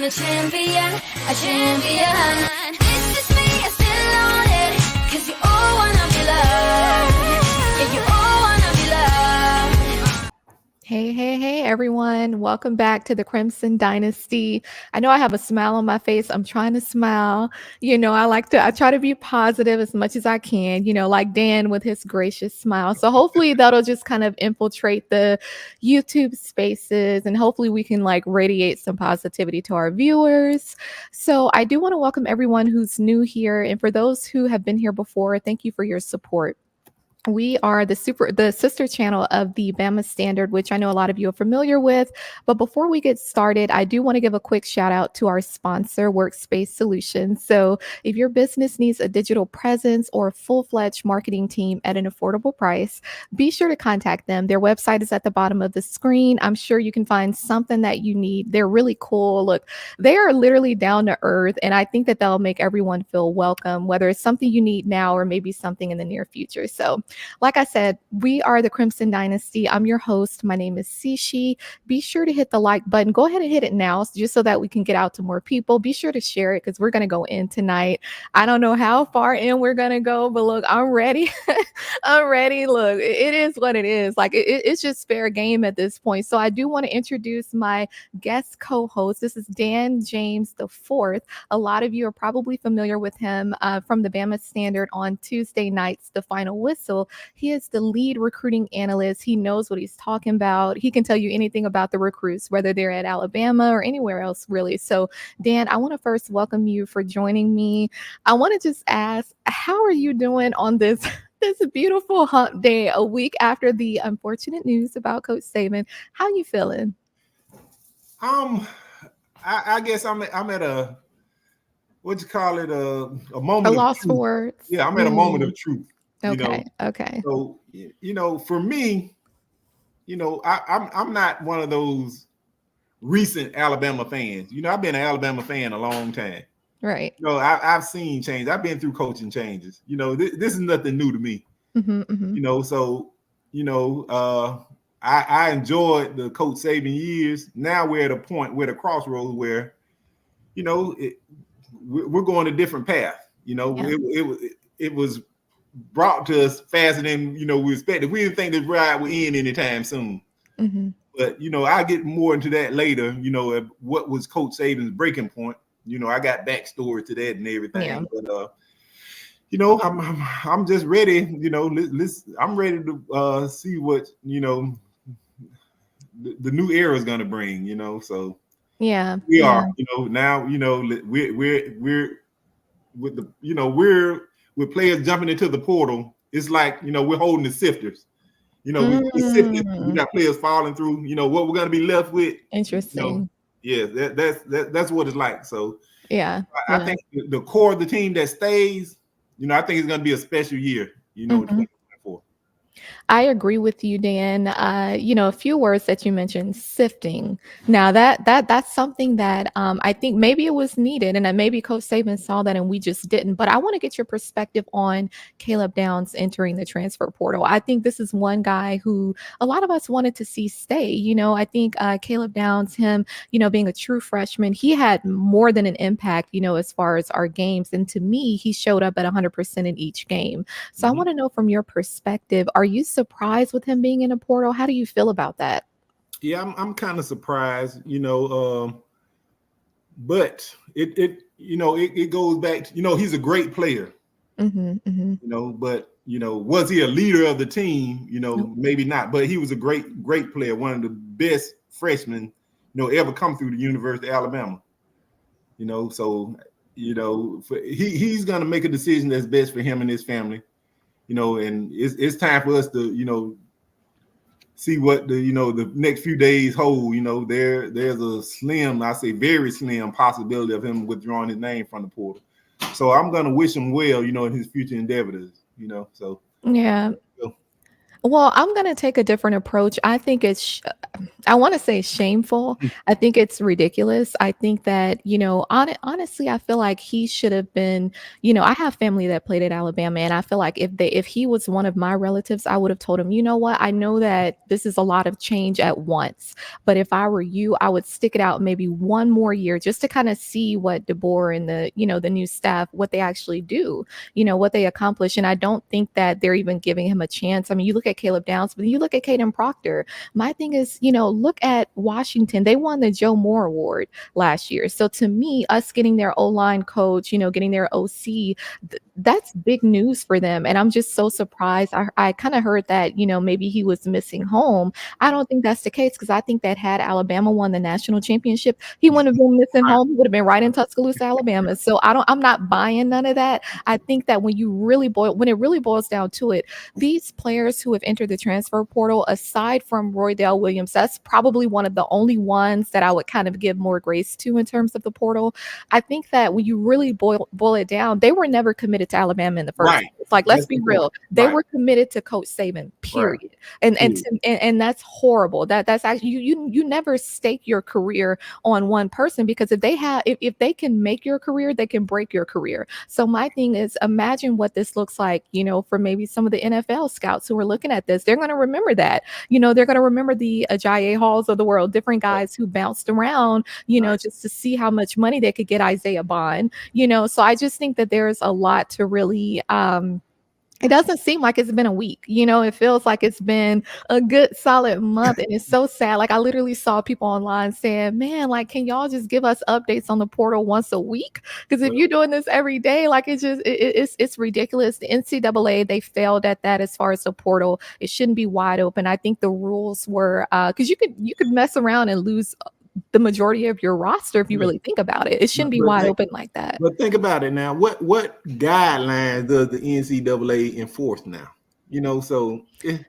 a champion, a champion. It's just me, I still on it, 'cause you all wanna be loved. Yeah, you all wanna be loved. Hey, everyone. Welcome back to the Crimson Dynasty. I know I have a smile on my face. I'm trying to smile. I try to be positive as much as I can, like Dan with his gracious smile. So hopefully that'll just kind of infiltrate the YouTube spaces and hopefully we can like radiate some positivity to our viewers. So I do want to welcome everyone who's new here. And for those who have been here before, thank you for your support. We are the sister channel of the Bama Standard, which I know a lot of you are familiar with. But before we get started, I do want to give a quick shout out to our sponsor, Workspace Solutions. So if your business needs a digital presence or a full-fledged marketing team at an affordable price, be sure to contact them. Their website is at the bottom of the screen. I'm sure you can find something that you need. They're really cool. Look, they are literally down to earth, and I think that they'll make everyone feel welcome, whether it's something you need now or maybe something in the near future. So like I said, we are the Crimson Dynasty. I'm your host. My name is C'Chi. Be sure to hit the like button. Go ahead and hit it now just so that we can get out to more people. Be sure to share it because we're going to go in tonight. I don't know how far in we're going to go, but look, I'm ready. I'm ready. Look, it is what it is. Like it's just fair game at this point. So I do want to introduce my guest co-host. This is Dan James IV. A lot of you are probably familiar with him from the Bama Standard on Tuesday nights, The Final Whistle. He is the lead recruiting analyst. He knows what he's talking about. He can tell you anything about the recruits, whether they're at Alabama or anywhere else, really. So, Dan, I want to first welcome you for joining me. I want to just ask, how are you doing on this beautiful hump day, a week after the unfortunate news about Coach Saban? How you feeling? I guess I'm at a, what you call it, a moment of loss truth. For words. Yeah, I'm at a moment of truth. Okay. So for me, I'm not one of those recent Alabama fans. I've been an Alabama fan a long time. Right. I've seen change. I've been through coaching changes. This is nothing new to me. I enjoyed the Coach Saban years. Now we're at a point, we're at a crossroads where, we're going a different path. It was brought to us faster than we expected. We didn't think this ride would end anytime soon. But I'll get more into that later. What was Coach Saban's breaking point? I got backstory to that and everything. Yeah. But I'm just ready. I'm ready to see what the new era is going to bring. So yeah, we are. Now we're with the we're with players jumping into the portal. It's like we're holding the sifters. We're sifting. We got players falling through. What we're going to be left with. Interesting. That's what it's like. So I think the core of the team that stays. I think it's going to be a special year. 2024. I agree with you, Dan. A few words that you mentioned, sifting. Now that's something that I think maybe it was needed, and maybe Coach Saban saw that and we just didn't. But I want to get your perspective on Caleb Downs entering the transfer portal. I think this is one guy who a lot of us wanted to see stay. I think Caleb Downs, him, being a true freshman, he had more than an impact, as far as our games. And to me, he showed up at 100% in each game. So I want to know from your perspective, are you surprised with him being in a portal? How do you feel about that? Yeah, I'm kind of surprised, but it goes back to, he's a great player, but was he a leader of the team? Maybe not, but he was a great player, one of the best freshmen, ever come through the University of Alabama. So he's going to make a decision that's best for him and his family. And it's time for us to, see what the next few days hold. There's a slim, I say very slim possibility of him withdrawing his name from the portal. So I'm going to wish him well, in his future endeavors, so. Yeah. Well, I'm going to take a different approach. I think I want to say shameful. I think it's ridiculous. I think that, honestly, I feel like he should have been, I have family that played at Alabama, and I feel like if he was one of my relatives, I would have told him, you know what? I know that this is a lot of change at once, but if I were you, I would stick it out maybe one more year just to kind of see what DeBoer and the new staff, what they actually do, what they accomplish. And I don't think that they're even giving him a chance. I mean, you look at Caleb Downs, but you look at Caden Proctor. My thing is, look at Washington. They won the Joe Moore Award last year. So to me, us getting their O-line coach, getting their OC, that's big news for them. And I'm just so surprised. I kind of heard that, maybe he was missing home. I don't think that's the case, because I think that had Alabama won the national championship, he wouldn't have been missing home. He would have been right in Tuscaloosa, Alabama. So I'm not buying none of that. I think that when it really boils down to it, these players who have entered the transfer portal, aside from Roydell Williams, that's probably one of the only ones that I would kind of give more grace to in terms of the portal. I think that when you really boil it down, they were never committed to Alabama in the first place. Like, let's be real. They were committed to Coach Saban, period. And that's horrible. That's actually you never stake your career on one person, because if they can make your career, they can break your career. So my thing is, imagine what this looks like, for maybe some of the NFL scouts who are looking at this. They're going to remember that. They're going to remember the Ajayi Halls of the world, different guys who bounced around, just to see how much money they could get Isaiah Bond. So I just think that there's a lot to really it doesn't seem like it's been a week. It feels like it's been a good solid month. And it's so sad. Like, I literally saw people online saying, man, like, can y'all just give us updates on the portal once a week? Because if you're doing this every day, like, it's ridiculous. The NCAA, they failed at that as far as the portal. It shouldn't be wide open. I think the rules were because you could mess around and lose the majority of your roster if you really think about it. It shouldn't be wide open like that. But think about it now. What guidelines does the NCAA enforce now? So it's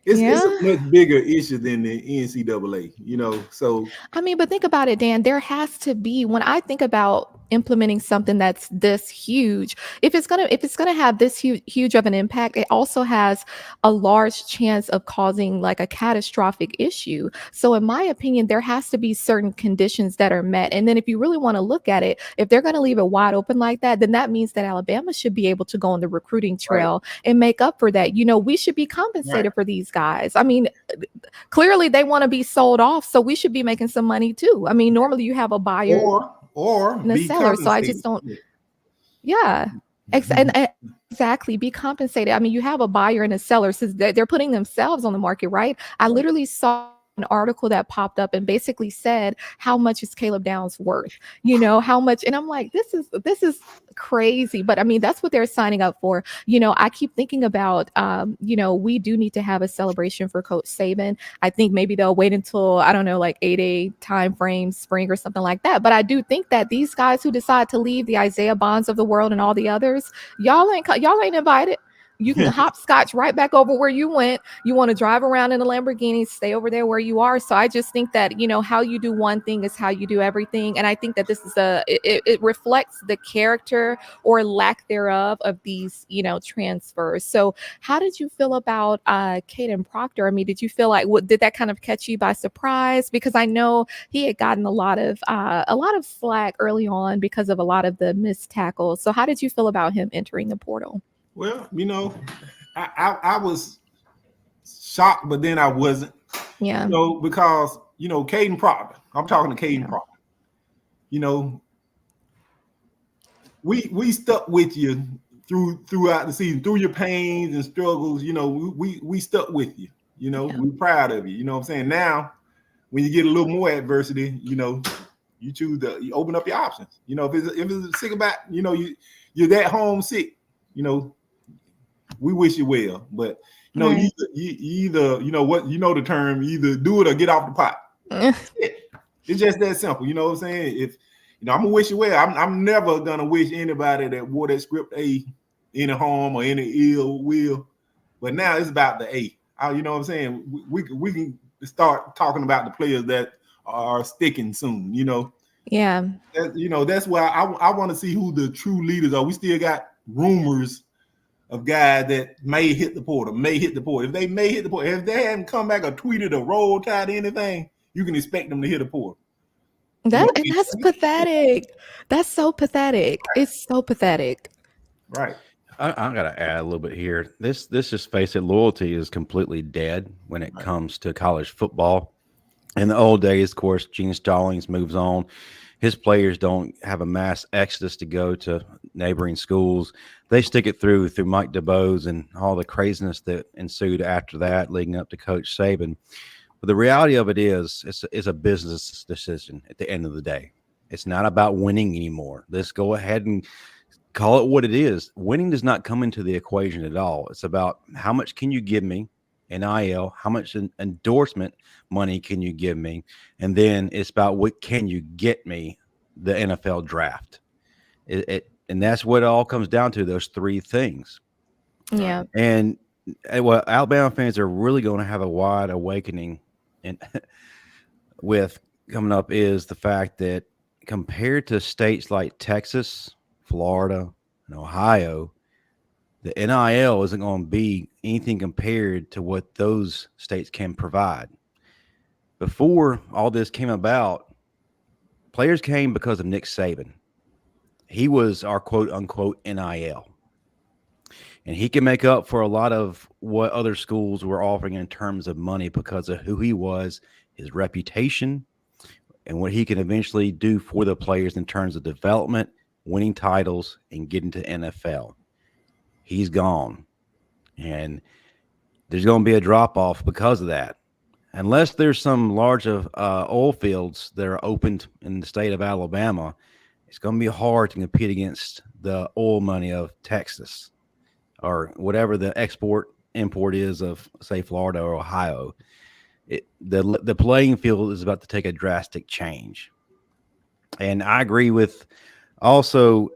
a much bigger issue than the NCAA. So I mean, but think about it, Dan. There has to be, when I think about implementing something that's this huge, if it's gonna have this huge of an impact, it also has a large chance of causing like a catastrophic issue. So in my opinion, there has to be certain conditions that are met. And then if you really want to look at it, if they're going to leave it wide open like that, then that means that Alabama should be able to go on the recruiting trail and make up for that. We should be compensated for these guys. I mean, clearly they want to be sold off, so we should be making some money too. I mean, normally you have a buyer or and a seller, so I just don't. Yeah, exactly. Be compensated. I mean, you have a buyer and a seller, so they're putting themselves on the market, right? I literally saw an article that popped up and basically said, how much is Caleb Downs worth? How much? And I'm like, this is crazy. But I mean, that's what they're signing up for. I keep thinking about, we do need to have a celebration for Coach Saban. I think maybe they'll wait until, I don't know, like 8-day time frame, spring or something like that. But I do think that these guys who decide to leave, the Isaiah Bonds of the world and all the others, y'all ain't invited. You can hopscotch right back over where you went. You want to drive around in a Lamborghini, stay over there where you are. So I just think that, how you do one thing is how you do everything. And I think that this is it reflects the character or lack thereof of these, transfers. So how did you feel about Caden Proctor? I mean, did you feel like, did that kind of catch you by surprise? Because I know he had gotten a lot of slack early on because of a lot of the missed tackles. So how did you feel about him entering the portal? Well, I was shocked, but then I wasn't. Yeah. Because Caden Proctor. I'm talking to Caden Proctor. We stuck with you throughout the season, through your pains and struggles. We stuck with you. We're proud of you. You know what I'm saying? Now, when you get a little more adversity, you choose you open up your options. If it's sick about, you're that homesick. We wish you well, but you either the term, either do it or get off the pot. It's just that simple. You know what I'm saying? If I'm gonna wish you well, I'm never gonna wish anybody that wore that script A any harm or any ill will. But now it's about the A. You know what I'm saying? We can start talking about the players that are sticking soon. Yeah. That's why I want to see who the true leaders are. We still got rumors of guys that may hit the portal, If they may hit the portal, if they haven't come back or tweeted or roll tide anything, you can expect them to hit a portal. That's pathetic. That's so pathetic. It's so pathetic. Right. I got to add a little bit here. This just face it, loyalty is completely dead when it comes to college football. In the old days, of course, Gene Stallings moves on. His players don't have a mass exodus to go to neighboring schools. They stick it through Mike DeBoer's and all the craziness that ensued after that, leading up to Coach Saban. But the reality of it is, it's a business decision at the end of the day. It's not about winning anymore. Let's go ahead and call it what it is. Winning does not come into the equation at all. It's about how much can you give me, NIL, how much endorsement money can you give me, and then it's about what can you get me, the NFL draft. And that's what it all comes down to, those three things. Yeah. And what Alabama fans are really going to have a wide awakening and with coming up is the fact that compared to states like Texas, Florida, and Ohio, the NIL isn't going to be anything compared to what those states can provide. Before all this came about, players came because of Nick Saban. He was our quote-unquote NIL. And he can make up for a lot of what other schools were offering in terms of money because of who he was, his reputation, and what he can eventually do for the players in terms of development, winning titles, and getting to NFL. He's gone. And there's going to be a drop-off because of that. Unless there's some large oil fields that are opened in the state of Alabama, it's going to be hard to compete against the oil money of Texas or whatever the import is of, say, Florida or Ohio. The playing field is about to take a drastic change. And I agree with also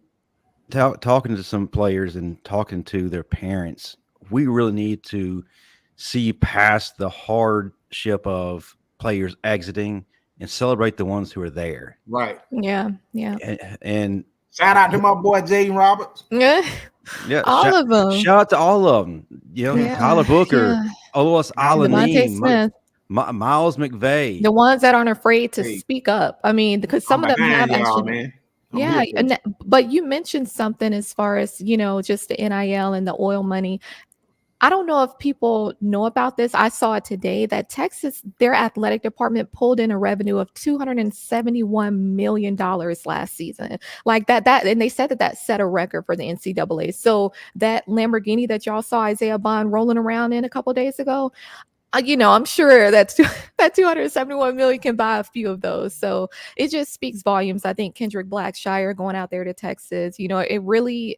talking to some players and talking to their parents. We really need to see past the hardship of players exiting and celebrate the ones who are there. Right. Yeah. Yeah. And shout out to my boy Jaeden Roberts. Yeah. All of them. Shout out to all of them. Tyler Booker, Olois Devontae Smith, Miles McVay. the ones that aren't afraid to speak up. I mean, because some of them have man. Yeah, but you mentioned something as far as, just the NIL and the oil money. I don't know if people know about this. I saw it today that Texas, their athletic department pulled in a revenue of $271 million last season. Like that, and they said that set a record for the NCAA. So that Lamborghini that y'all saw Isaiah Bond rolling around in a couple of days ago, I'm sure that 271 million can buy a few of those. So it just speaks volumes. I think Kendrick Blackshire going out there to Texas, it really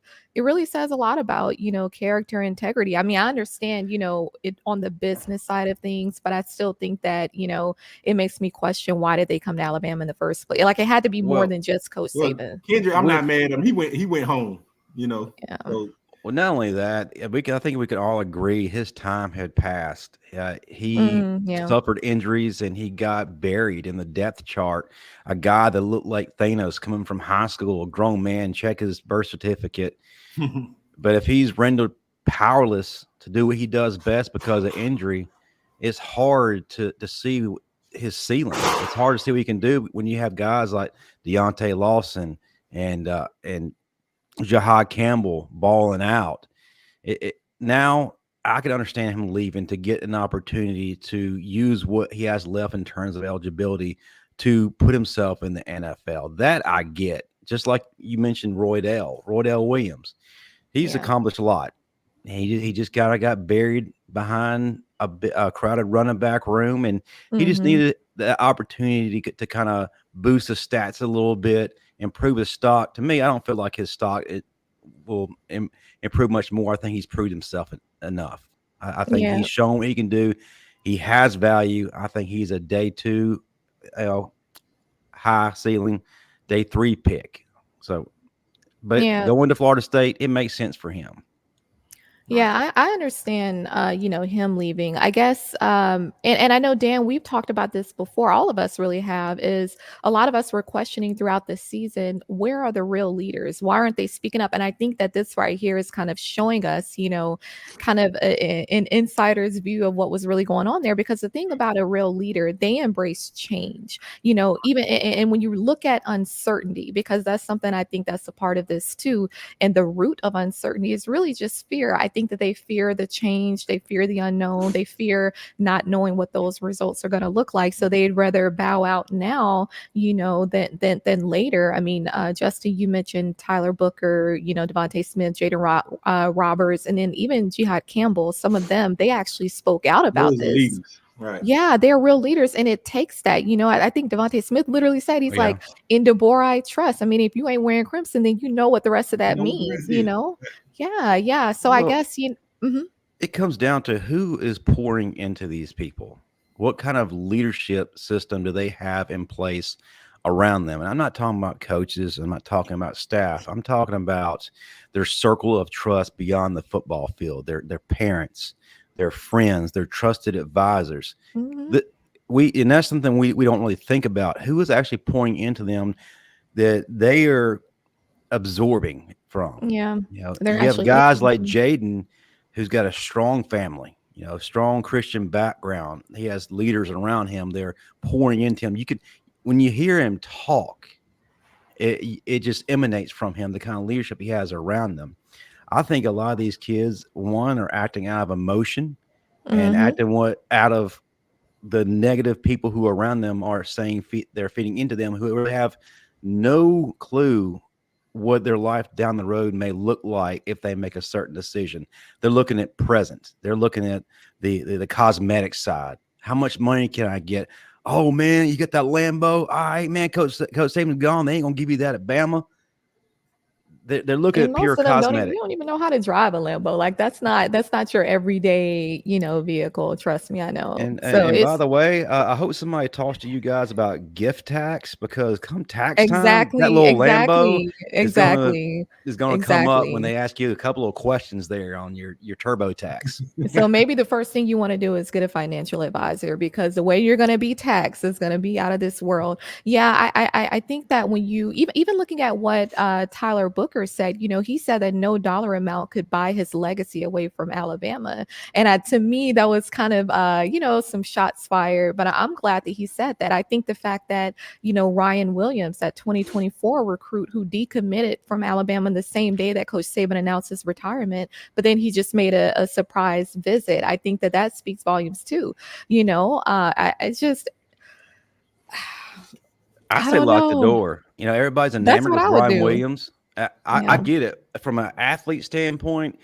says a lot about, character integrity. I mean, I understand, it on the business side of things, but I still think that, it makes me question, why did they come to Alabama in the first place? Like, it had to be more than just Coach Saban. Kendrick, I'm not mad at him. He went home, Yeah. So, well, not only that, I think we could all agree his time had passed. He suffered injuries and he got buried in the depth chart. A guy that looked like Thanos coming from high school, a grown man, check his birth certificate. But if he's rendered powerless to do what he does best because of injury, it's hard to see his ceiling. It's hard to see what he can do when you have guys like Deontay Lawson and Jahad Campbell balling out. Now I can understand him leaving to get an opportunity to use what he has left in terms of eligibility to put himself in the NFL. That I get. Just like you mentioned, Roydell Williams. He's accomplished a lot. He just kind of got buried behind a crowded running back room, and he just needed the opportunity to kind of boost his stats a little bit, improve his stock. To me, I don't feel like his stock will improve much more. I think he's proved himself enough. I think he's shown what he can do. He has value. I think he's a day 2, high ceiling, day 3 pick. So, but going to Florida State, it makes sense for him. Yeah, I understand, him leaving. I guess, and I know, Dan, we've talked about this before. All of us really have, is a lot of us were questioning throughout the season, where are the real leaders? Why aren't they speaking up? And I think that this right here is kind of showing us, kind of an insider's view of what was really going on there. Because the thing about a real leader, they embrace change, even, and when you look at uncertainty, because that's something I think that's a part of this too. And the root of uncertainty is really just fear. I think that they fear the change, they fear the unknown, they fear not knowing what those results are going to look like. So they'd rather bow out now, than later. I mean, Justin, you mentioned Tyler Booker, Devontae Smith, Jaeden Roberts, and then even Jihad Campbell. Some of them, they actually spoke out about Those are this. leaders. Right. Yeah, they're real leaders, and it takes that. I think Devontae Smith literally said, he's Yeah. like, in DeBoer, I trust. I mean, if you ain't wearing crimson, then you know what the rest of that You know what the means, rest is. Yeah. So I Well, guess, it comes down to who is pouring into these people. What kind of leadership system do they have in place around them? And I'm not talking about coaches. I'm not talking about staff. I'm talking about their circle of trust beyond the football field, their parents, their friends, their trusted advisors. mhm. And that's something we don't really think about. Who is actually pouring into them that they are absorbing from? Yeah, they're You have actually guys like listening. Jaeden, who's got a strong family, strong Christian background. He has leaders around him. They're pouring into him. When you hear him talk, it just emanates from him, the kind of leadership he has around them. I think a lot of these kids, one, are acting out of emotion and Mhm. acting out of the negative people who around them are saying they're feeding into them, who really have no clue what their life down the road may look like if they make a certain decision. They're looking at present. They're looking at the cosmetic side. How much money can I get? Oh man, you get that Lambo. All right, man, Coach Saban's gone. They ain't gonna give you that at Bama. They're looking And at pure most of them don't even cosmetic. you don't even know how to drive a Lambo. Like that's not your everyday, vehicle. Trust me, I know. So And by it's the way, I hope somebody talks to you guys about gift tax, because come tax time, that exactly, little Lambo exactly, is gonna exactly, come up when exactly. they ask you a couple of questions there on your turbo tax. So maybe the first thing you want to do is get a financial advisor, because the way you're going to be taxed is going to be out of this world. Yeah, I think that when you even looking at what Tyler Booker said, he said that no dollar amount could buy his legacy away from Alabama, and to me that was kind of some shots fired. But I'm glad that he said that. I think the fact that Ryan Williams, that 2024 recruit who decommitted from Alabama the same day that Coach Saban announced his retirement, but then he just made a surprise visit. I think that speaks volumes too. It's just, I I say don't lock the know. door. Everybody's That's enamored what with I would Ryan do. Williams. I Yeah. get it from an athlete standpoint.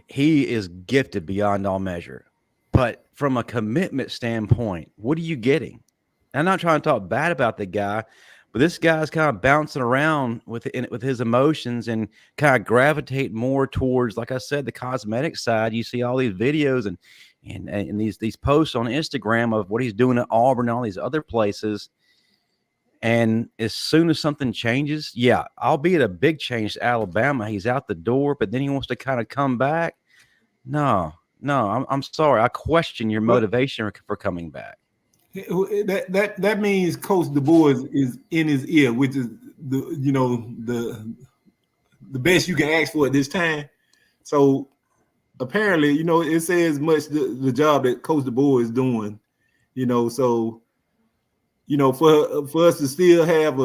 He is gifted beyond all measure, but from a commitment standpoint, what are you getting? I'm not trying to talk bad about the guy, but this guy's kind of bouncing around with his emotions and kind of gravitate more towards, like I said, the cosmetic side. You see all these videos and these posts on Instagram of what he's doing at Auburn and all these other places. And as soon as something changes, yeah, albeit a big change to Alabama, he's out the door, but then he wants to kind of come back. No, I'm sorry. I question your Well, motivation for coming back. that means Coach DeBoer is in his ear, which is the best you can ask for at this time. So apparently, it says much the job that Coach DeBoer is doing. So for us to still have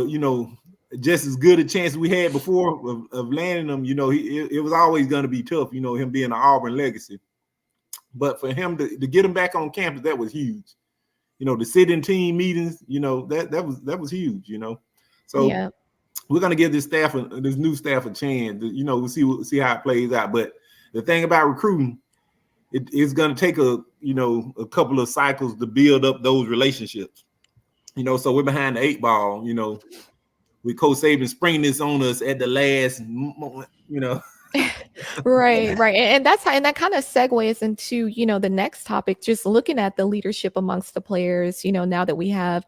just as good a chance we had before of landing him, it was always going to be tough. Him being an Auburn legacy, but for him to get him back on campus, that was huge. To sit in team meetings, that was huge. So Yeah. we're gonna give this new staff a chance. We'll see how it plays out. But the thing about recruiting, it's gonna take a couple of cycles to build up those relationships. So we're behind the 8 ball. With Coach Saban springing this on us at the last moment. Right. And that's how, and that kind of segues into, the next topic, just looking at the leadership amongst the players, now that we have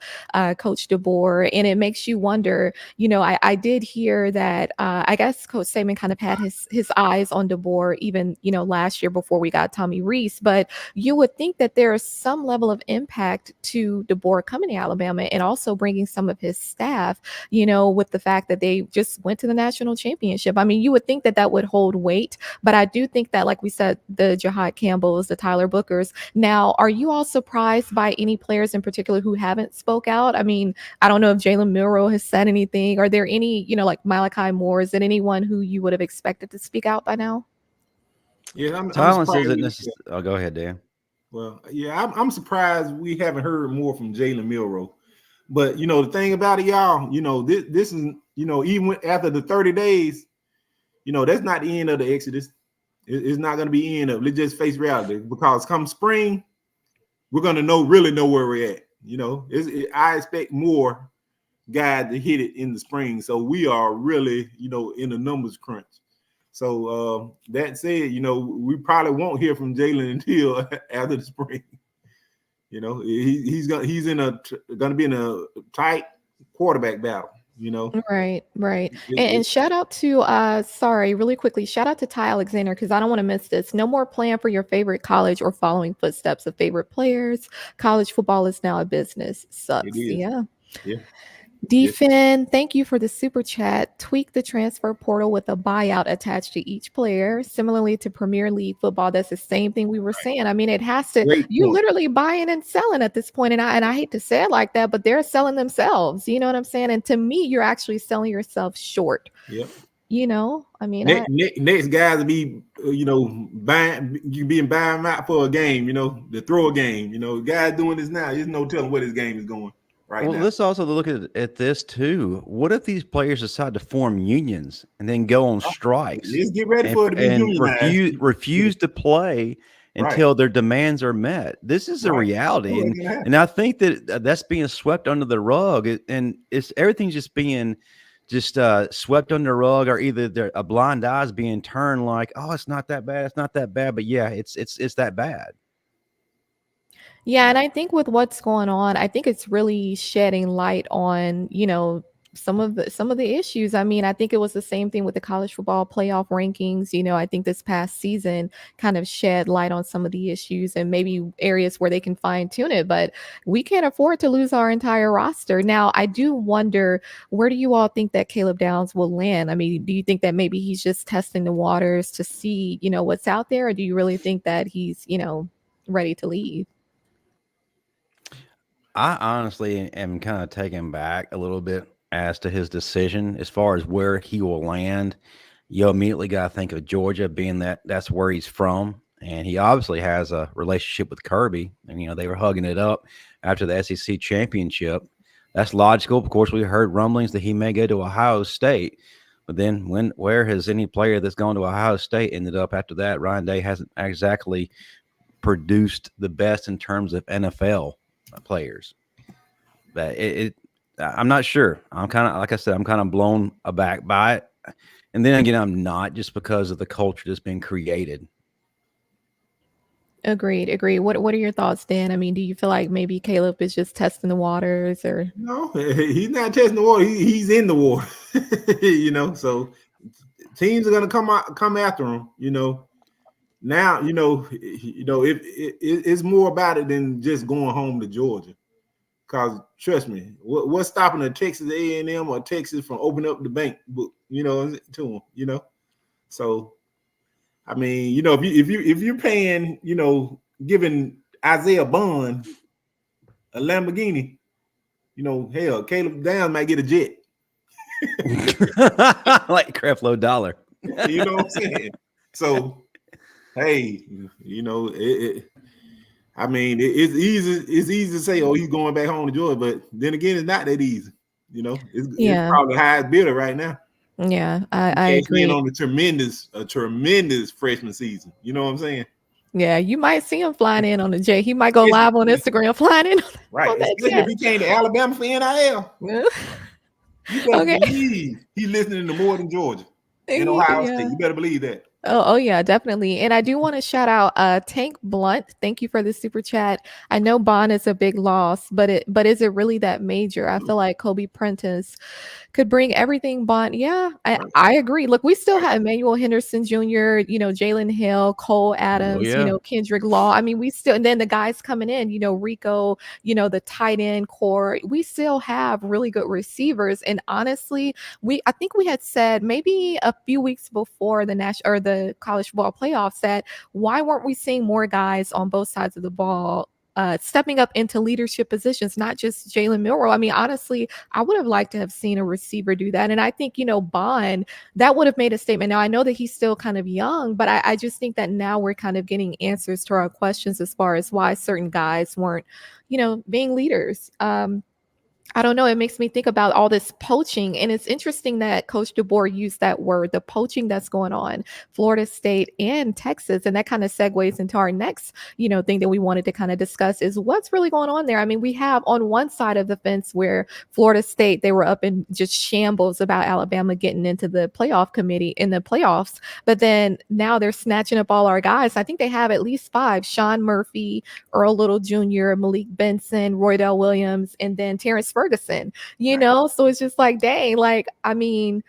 Coach DeBoer, and it makes you wonder, I did hear that I guess Coach Saban kind of had his eyes on DeBoer even, last year before we got Tommy Rees, but you would think that there is some level of impact to DeBoer coming to Alabama and also bringing some of his staff, with the fact that they just went to the national championship. I mean, you would think that that would hold weight, but I do think that, like we said, the Jahed Campbells, the Tyler Bookers. Now, are you all surprised by any players in particular who haven't spoke out? I mean, I don't know if Jalen Milroe has said anything. Are there any, like Malachi Moore? Is it anyone who you would have expected to speak out by now? Yeah, I'm Silence surprised. isn't necessary. Oh, go ahead, Dan. Well, yeah, I'm surprised we haven't heard more from Jalen Milroe. But the thing about it, y'all, this is, even after the 30 days, that's not the end of the Exodus. It's not going to be the end of it. Let's just face reality, because come spring, we're going to really know where we're at. I expect more guys to hit it in the spring. So we are really, in a numbers crunch. So that said, we probably won't hear from Jalen until after the spring. He's going to be in a tight quarterback battle. Right. And shout out to really quickly, shout out to Ty Alexander, because I don't want to miss this. No more plan for your favorite college or following footsteps of favorite players. College football is now a business. Sucks. Yeah. Defin, thank you for the super chat. Tweak the transfer portal with a buyout attached to each player. Similarly to Premier League football, that's the same thing we were saying. I mean, it has to. You're literally buying and selling at this point, and I hate to say it like that, but they're selling themselves. You know what I'm saying? And to me, you're actually selling yourself short. Yep. I mean, next guys will be, being buying out for a game, to throw a game. Guys doing this now, there's no telling where this game is going. Right now. Let's also look at this too. What if these players decide to form unions and then go on strikes? Let's get ready for it to be unionized. refuse to play until their demands are met. This is a reality, and I think that that's being swept under the rug, and everything's just being swept under the rug, or either a blind eye is being turned like, oh, it's not that bad, but yeah, it's that bad. Yeah, and I think with what's going on, I think it's really shedding light on, some of the issues. I mean, I think it was the same thing with the college football playoff rankings. I think this past season kind of shed light on some of the issues and maybe areas where they can fine tune it, but we can't afford to lose our entire roster. Now, I do wonder, where do you all think that Caleb Downs will land? I mean, do you think that maybe he's just testing the waters to see, what's out there? Or do you really think that he's, ready to leave? I honestly am kind of taken back a little bit as to his decision as far as where he will land. You immediately got to think of Georgia, being that's where he's from, and he obviously has a relationship with Kirby, and they were hugging it up after the SEC championship. That's logical. Of course, we heard rumblings that he may go to Ohio State, but then where has any player that's gone to Ohio State ended up after that? Ryan Day hasn't exactly produced the best in terms of NFL players, but I'm not sure. I'm kind of, like I said, I'm kind of blown aback by it, and then again, I'm not, just because of the culture that's been created. Agreed. What are your thoughts, Dan? I mean, do you feel like maybe Caleb is just testing the waters, or no? He's not testing the water. He's in the water. So teams are gonna come after him. Now, if it's more about it than just going home to Georgia, because trust me, what's stopping a Texas A&M or Texas from opening up the bank book, to them, So, I mean, if you're paying, giving Isaiah Bond a Lamborghini, hell, Caleb Downs might get a jet. Like Creflo Dollar. You know what I'm saying? So, hey, I mean, it's easy to say, oh, he's going back home to Georgia, but then again, it's not that easy. It's probably the highest bidder right now. Yeah, I agree. On a tremendous freshman season. You know what I'm saying? Yeah, you might see him flying in on the J. He might go live on Instagram flying in. Right. If he came to Alabama for NIL, you better believe he's listening to more than Georgia and Ohio State. You better believe that. Oh yeah, definitely. And I do want to shout out Tank Blunt. Thank you for the super chat. I know Bond is a big loss, but is it really that major? I feel like Kobe Prentice could bring everything Bond. Yeah, I agree. Look, we still have Emmanuel Henderson Jr., Jalen Hill, Cole Oh Adams, yeah. Kendrick Law. I mean, we still, and then the guys coming in, Rico, the tight end core. We still have really good receivers. And honestly, I think we had said maybe a few weeks before the national or the college football playoffs that why weren't we seeing more guys on both sides of the ball stepping up into leadership positions, not just Jalen Milroe. I mean, honestly, I would have liked to have seen a receiver do that. And I think, Bond, that would have made a statement. Now, I know that he's still kind of young, but I just think that now we're kind of getting answers to our questions as far as why certain guys weren't, being leaders. I don't know. It makes me think about all this poaching. And it's interesting that Coach DeBoer used that word, the poaching that's going on, Florida State and Texas. And that kind of segues into our next, thing that we wanted to kind of discuss is what's really going on there. I mean, we have on one side of the fence where Florida State, they were up in just shambles about Alabama getting into the playoff committee in the playoffs. But then now they're snatching up all our guys. I think they have at least 5, Sean Murphy, Earl Little Jr., Malik Benson, Roydell Williams, and then Terrence Ferguson, so it's just like, dang, like, I mean,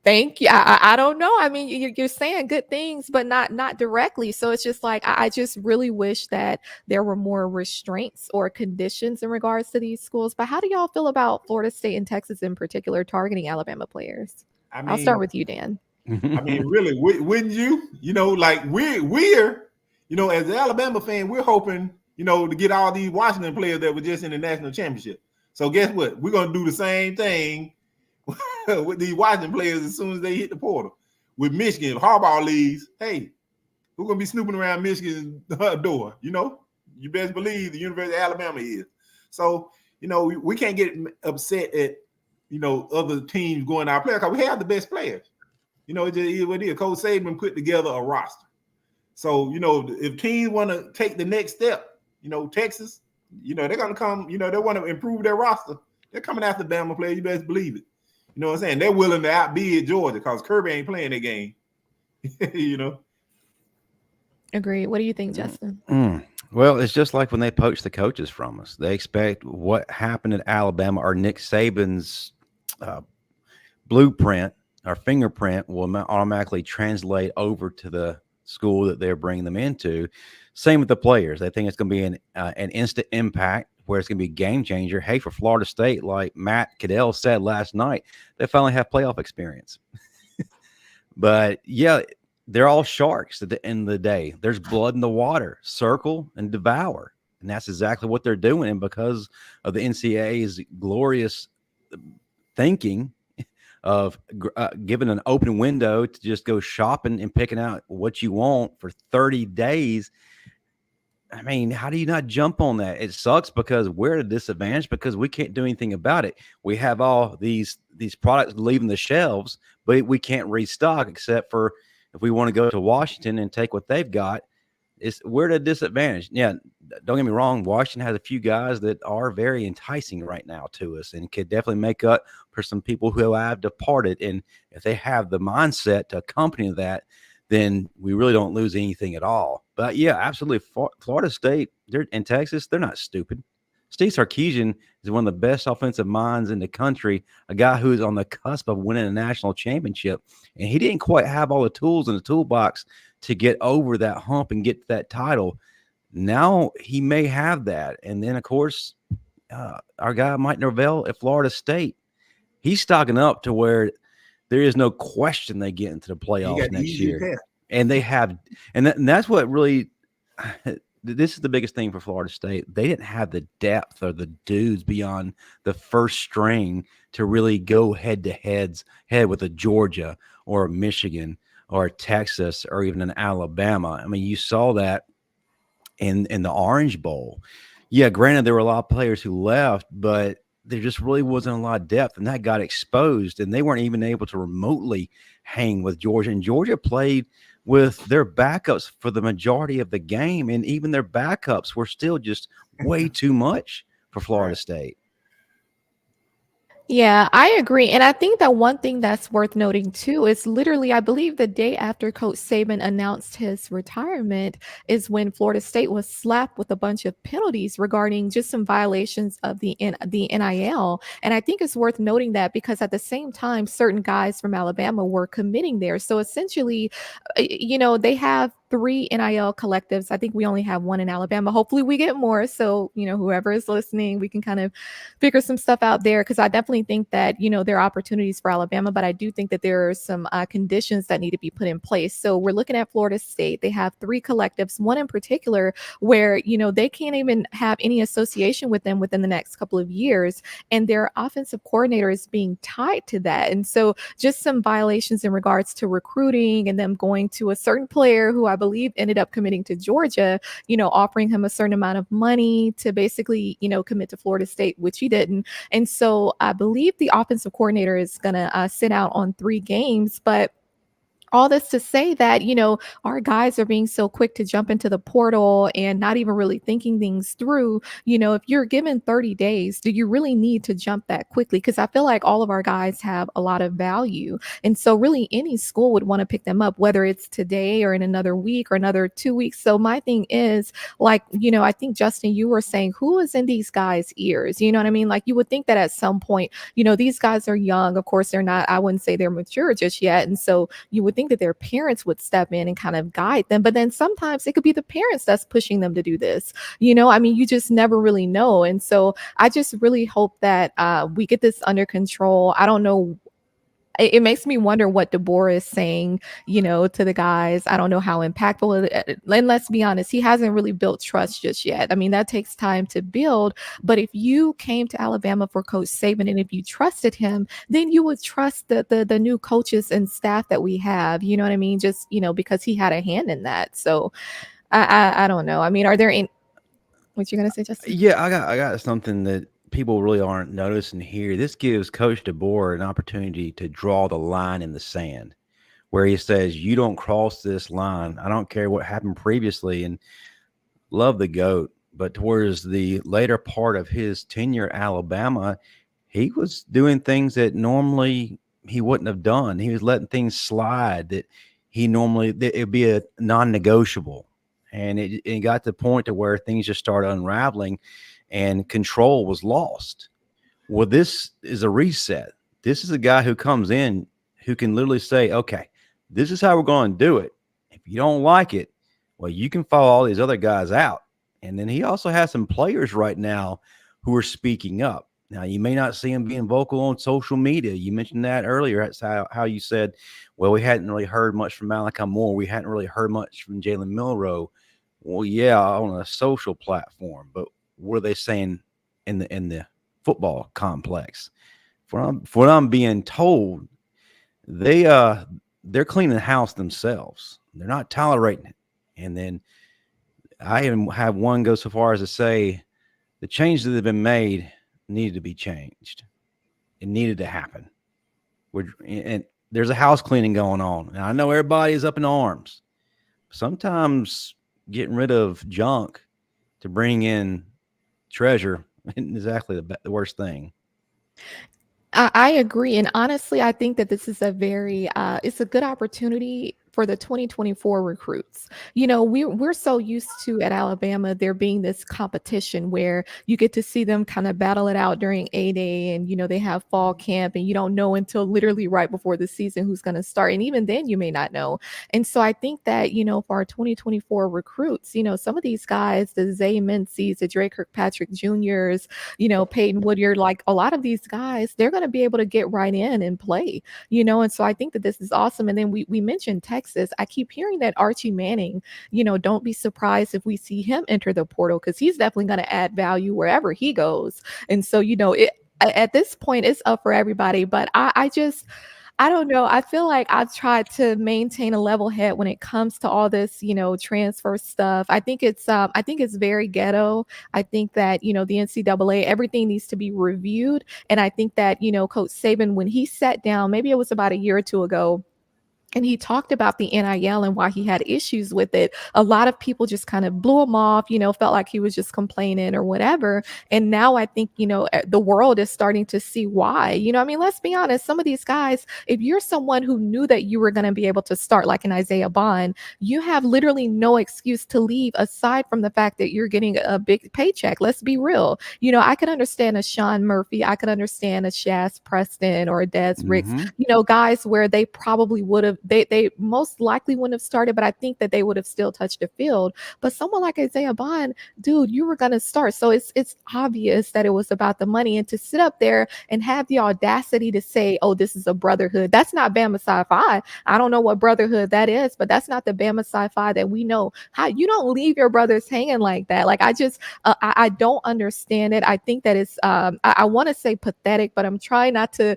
thank you. I don't know. I mean, you're saying good things, but not directly. So it's just like, I just really wish that there were more restraints or conditions in regards to these schools. But how do y'all feel about Florida State and Texas in particular targeting Alabama players? I'll start with you, Dan. I mean, really, wouldn't you? Like we're as an Alabama fan, we're hoping, to get all these Washington players that were just in the national championship. So guess what? We're going to do the same thing with these Washington players as soon as they hit the portal. With Michigan, if Harbaugh leaves, hey, who's going to be snooping around Michigan's door? You best believe the University of Alabama is. So, we can't get upset at, other teams going out player because we have the best players. It just is what it is. Coach Saban put together a roster. So, if teams want to take the next step, Texas, they're going to come, they want to improve their roster. They're coming after Bama players. You best believe it. You know what I'm saying? They're willing to outbid Georgia because Kirby ain't playing that game. Agree. What do you think, Justin? Well, it's just like when they poach the coaches from us. They expect what happened at Alabama or Nick Saban's blueprint or fingerprint will automatically translate over to the school that they're bringing them into. Same with the players. They think it's going to be an instant impact where it's going to be a game changer. Hey, for Florida State, like Matt Caddell said last night, they finally have playoff experience. But yeah, they're all sharks at the end of the day. There's blood in the water, circle and devour. And that's exactly what they're doing. And because of the NCAA's glorious thinking of giving an open window to just go shopping and picking out what you want for 30 days, I mean, how do you not jump on that? It sucks because we're at a disadvantage because we can't do anything about it. We have all these products leaving the shelves, but we can't restock except for if we want to go to Washington and take what they've got. We're at a disadvantage. Yeah, don't get me wrong. Washington has a few guys that are very enticing right now to us and could definitely make up for some people who have departed. And if they have the mindset to accompany that, then we really don't lose anything at all. But yeah, absolutely. Florida State and Texas, they're not stupid. Steve Sarkisian is one of the best offensive minds in the country, a guy who's on the cusp of winning a national championship. And he didn't quite have all the tools in the toolbox to get over that hump and get that title. Now he may have that. And then, of course, our guy Mike Norvell at Florida State, he's stocking up to where there is no question they get into the playoffs next year. And they have, and that's what really, this is the biggest thing for Florida State. They didn't have the depth or the dudes beyond the first string to really go head with a Georgia or a Michigan or a Texas or even an Alabama. I mean, you saw that in the Orange Bowl. Yeah, granted, there were a lot of players who left, but there just really wasn't a lot of depth, and that got exposed, and they weren't even able to remotely hang with Georgia. And Georgia played with their backups for the majority of the game, and even their backups were still just way too much for Florida State. Yeah, I agree. And I think that one thing that's worth noting too is literally, I believe the day after Coach Saban announced his retirement is when Florida State was slapped with a bunch of penalties regarding just some violations of the NIL. And I think it's worth noting that because at the same time, certain guys from Alabama were committing there. So essentially, they have three NIL collectives. I think we only have one in Alabama. Hopefully we get more. So, whoever is listening, we can kind of figure some stuff out there because I definitely think that, there are opportunities for Alabama, but I do think that there are some conditions that need to be put in place. So we're looking at Florida State. They have three collectives, one in particular where, they can't even have any association with them within the next couple of years. And their offensive coordinator is being tied to that. And so just some violations in regards to recruiting and them going to a certain player who I believe ended up committing to Georgia, offering him a certain amount of money to basically, commit to Florida State, which he didn't. And so I believe the offensive coordinator is going to sit out on 3 games, but all this to say that, our guys are being so quick to jump into the portal and not even really thinking things through. If you're given 30 days, do you really need to jump that quickly? Because I feel like all of our guys have a lot of value. And so really any school would want to pick them up, whether it's today or in another week or another 2 weeks. So my thing is like, I think Justin, you were saying who is in these guys' ears? You know what I mean? Like you would think that at some point, these guys are young. Of course, they're not, I wouldn't say they're mature just yet. And so you would think that their parents would step in and kind of guide them. But then sometimes it could be the parents that's pushing them to do this. I mean, you just never really know. And so I just really hope that we get this under control. I don't know. It makes me wonder what DeBoer is saying, to the guys. I don't know how impactful it is. And let's be honest, he hasn't really built trust just yet. I mean, that takes time to build. But if you came to Alabama for Coach Saban and if you trusted him, then you would trust the new coaches and staff that we have. You know what I mean? Just, because he had a hand in that. So I don't know. I mean, are there any, what you going to say, Justin? Yeah, I got something that people really aren't noticing here. This gives Coach DeBoer an opportunity to draw the line in the sand where he says, you don't cross this line. I don't care what happened previously. And love the GOAT, but towards the later part of his tenure at Alabama, he was doing things that normally he wouldn't have done. He was letting things slide that it'd be a non-negotiable. And it got to the point to where things just started unraveling and control was lost. Well, this is a reset. This is a guy who comes in who can literally say, okay, this is how we're going to do it. If you don't like it, well, you can follow all these other guys out. And then he also has some players right now who are speaking up. Now, you may not see him being vocal on social media. You mentioned that earlier. That's how you said, well, we hadn't really heard much from Malachi Moore. We hadn't really heard much from Jalen Milroe. Well, yeah, on a social platform, but what are they saying in the football complex? For what I'm being told, they're cleaning the house themselves. They're not tolerating it. And then I even have one go so far as to say the changes that have been made needed to be changed. It needed to happen. And there's a house cleaning going on. And I know everybody is up in arms. Sometimes getting rid of junk to bring in treasure isn't exactly the worst thing. I agree. And honestly, I think that this is it's a good opportunity for the 2024 recruits. We're so used to at Alabama there being this competition where you get to see them kind of battle it out during A-Day and, they have fall camp and you don't know until literally right before the season who's going to start. And even then you may not know. And so I think that, for our 2024 recruits, some of these guys, the Zay Menzies, the Dre Kirkpatrick Juniors, Peyton Woodyard, like a lot of these guys, they're going to be able to get right in and play, and so I think that this is awesome. And then we mentioned Texas. I keep hearing that Archie Manning, don't be surprised if we see him enter the portal because he's definitely going to add value wherever he goes. And so, at this point, it's up for everybody. But I don't know. I feel like I've tried to maintain a level head when it comes to all this, transfer stuff. I think it's very ghetto. I think that, the NCAA, everything needs to be reviewed. And I think that, Coach Saban, when he sat down, maybe it was about a year or two ago, And he talked about the NIL and why he had issues with it. A lot of people just kind of blew him off, felt like he was just complaining or whatever. And now I think, the world is starting to see why. Let's be honest. Some of these guys, if you're someone who knew that you were going to be able to start like an Isaiah Bond, you have literally no excuse to leave aside from the fact that you're getting a big paycheck. Let's be real. I could understand a Sean Murphy. I could understand a Shaz Preston or a Des Ricks, guys where they probably would have, they most likely wouldn't have started, but I think that they would have still touched the field. But someone like Isaiah Bond, dude, you were going to start. So it's obvious that it was about the money. And to sit up there and have the audacity to say, oh, this is a brotherhood. That's not Bama Sci-Fi. I don't know what brotherhood that is, but that's not the Bama Sci-Fi that we know. How you don't leave your brothers hanging like that. Like, I just, I don't understand it. I think that it's, I want to say pathetic, but I'm trying not to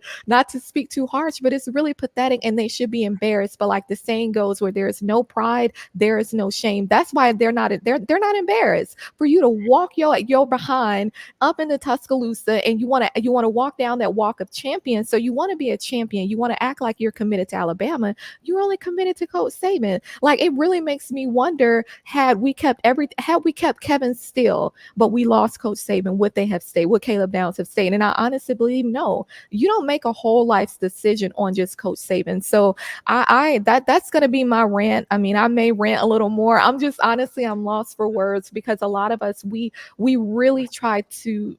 speak too harsh, but it's really pathetic and they should be embarrassed. But like the saying goes, where there is no pride, there is no shame. That's why they're not embarrassed. For you to walk your behind up into Tuscaloosa and you want to walk down that walk of champions. So you want to be a champion. You want to act like you're committed to Alabama. You're only committed to Coach Saban. Like, it really makes me wonder, had we kept Kevin still, but we lost Coach Saban, would they have stayed? Would Caleb Downs have stayed? And I honestly believe no. You don't make a whole life's decision on just Coach Saban. So that's going to be my rant. I mean, I may rant a little more. I'm lost for words, because a lot of us, we really try to,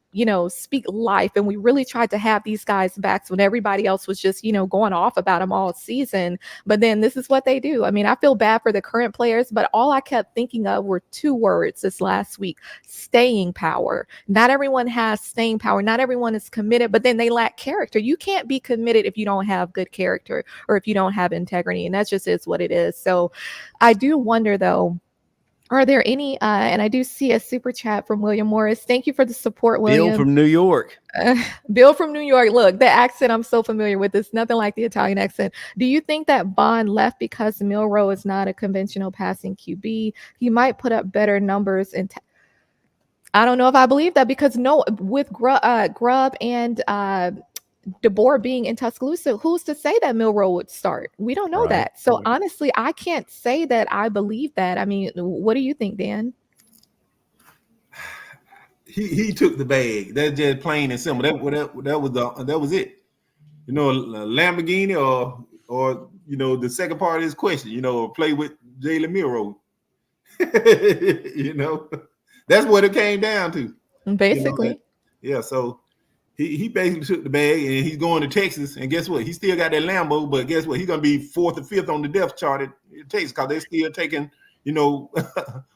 speak life, and we really tried to have these guys' backs when everybody else was just, going off about them all season. But then this is what they do. I mean, I feel bad for the current players, but all I kept thinking of were two words this last week: staying power. Not everyone has staying power. Not everyone is committed, but then they lack character. You can't be committed if you don't have good character or if you don't have integrity. And that just is what it is. So I do wonder, though, are there any, and I do see a super chat from William Morris. Thank you for the support, William. Bill from New York. Bill from New York. Look, the accent I'm so familiar with. It's nothing like the Italian accent. Do you think that Bond left because Milroe is not a conventional passing QB? He might put up better numbers. I don't know if I believe that, because with Grubb and DeBoer being in Tuscaloosa, who's to say that Milroe would start? We don't know that. So honestly, I can't say that I believe that. I mean, what do you think, Dan? He took the bag. That's just plain and simple. That was it. Lamborghini or the second part of his question. Play with Jalen Milroe. That's what it came down to. Basically. Yeah. So he basically took the bag, and he's going to Texas. And guess what? He still got that Lambo, but guess what? He's going to be 4th or 5th on the depth chart at Texas, because they're still taking,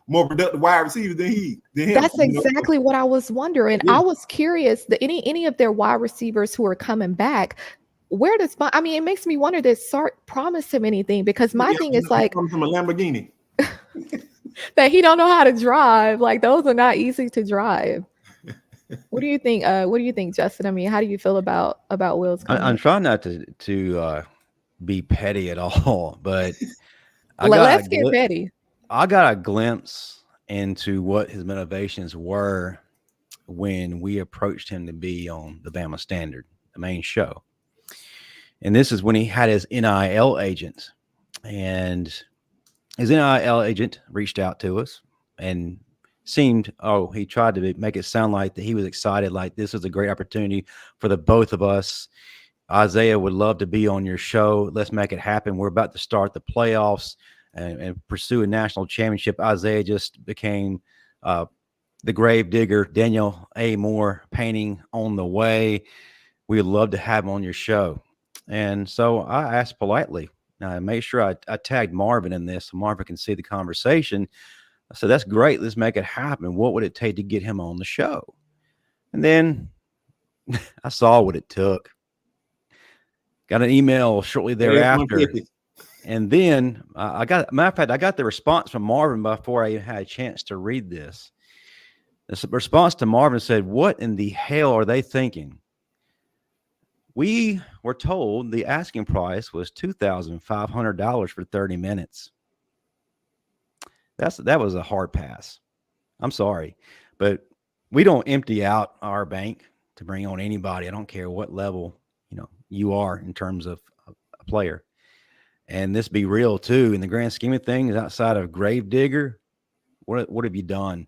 more productive wide receivers than him. That's exactly what I was wondering. Yeah. I was curious that any of their wide receivers who are coming back, where does it makes me wonder, did Sark promise him anything? Because my thing is like, from a Lamborghini that he don't know how to drive. Like, those are not easy to drive. What do you think? What do you think, Justin? I mean, how do you feel about Will's comment? I'm trying not to be petty at all, but let's get petty. I got a glimpse into what his motivations were when we approached him to be on the Bama Standard, the main show. And this is when he had his NIL agent, and his NIL agent reached out to us and he tried to make it sound like that he was excited, like this is a great opportunity for the both of us. Isaiah would love to be on your show. Let's make it happen. We're about to start the playoffs and pursue a national championship. Isaiah just became the grave digger, Daniel A. Moore painting on the way. We would love to have him on your show. And so I asked politely, I made sure I tagged Marvin in this so Marvin can see the conversation. I said, that's great. Let's make it happen. What would it take to get him on the show? And then I saw what it took. Got an email shortly thereafter. And then I got the response from Marvin before I even had a chance to read this. The response to Marvin said, what in the hell are they thinking? We were told the asking price was $2,500 for 30 minutes. That was a hard pass. I'm sorry, but we don't empty out our bank to bring on anybody. I don't care what level you are in terms of a player. And this be real too. In the grand scheme of things, outside of Gravedigger, what have you done?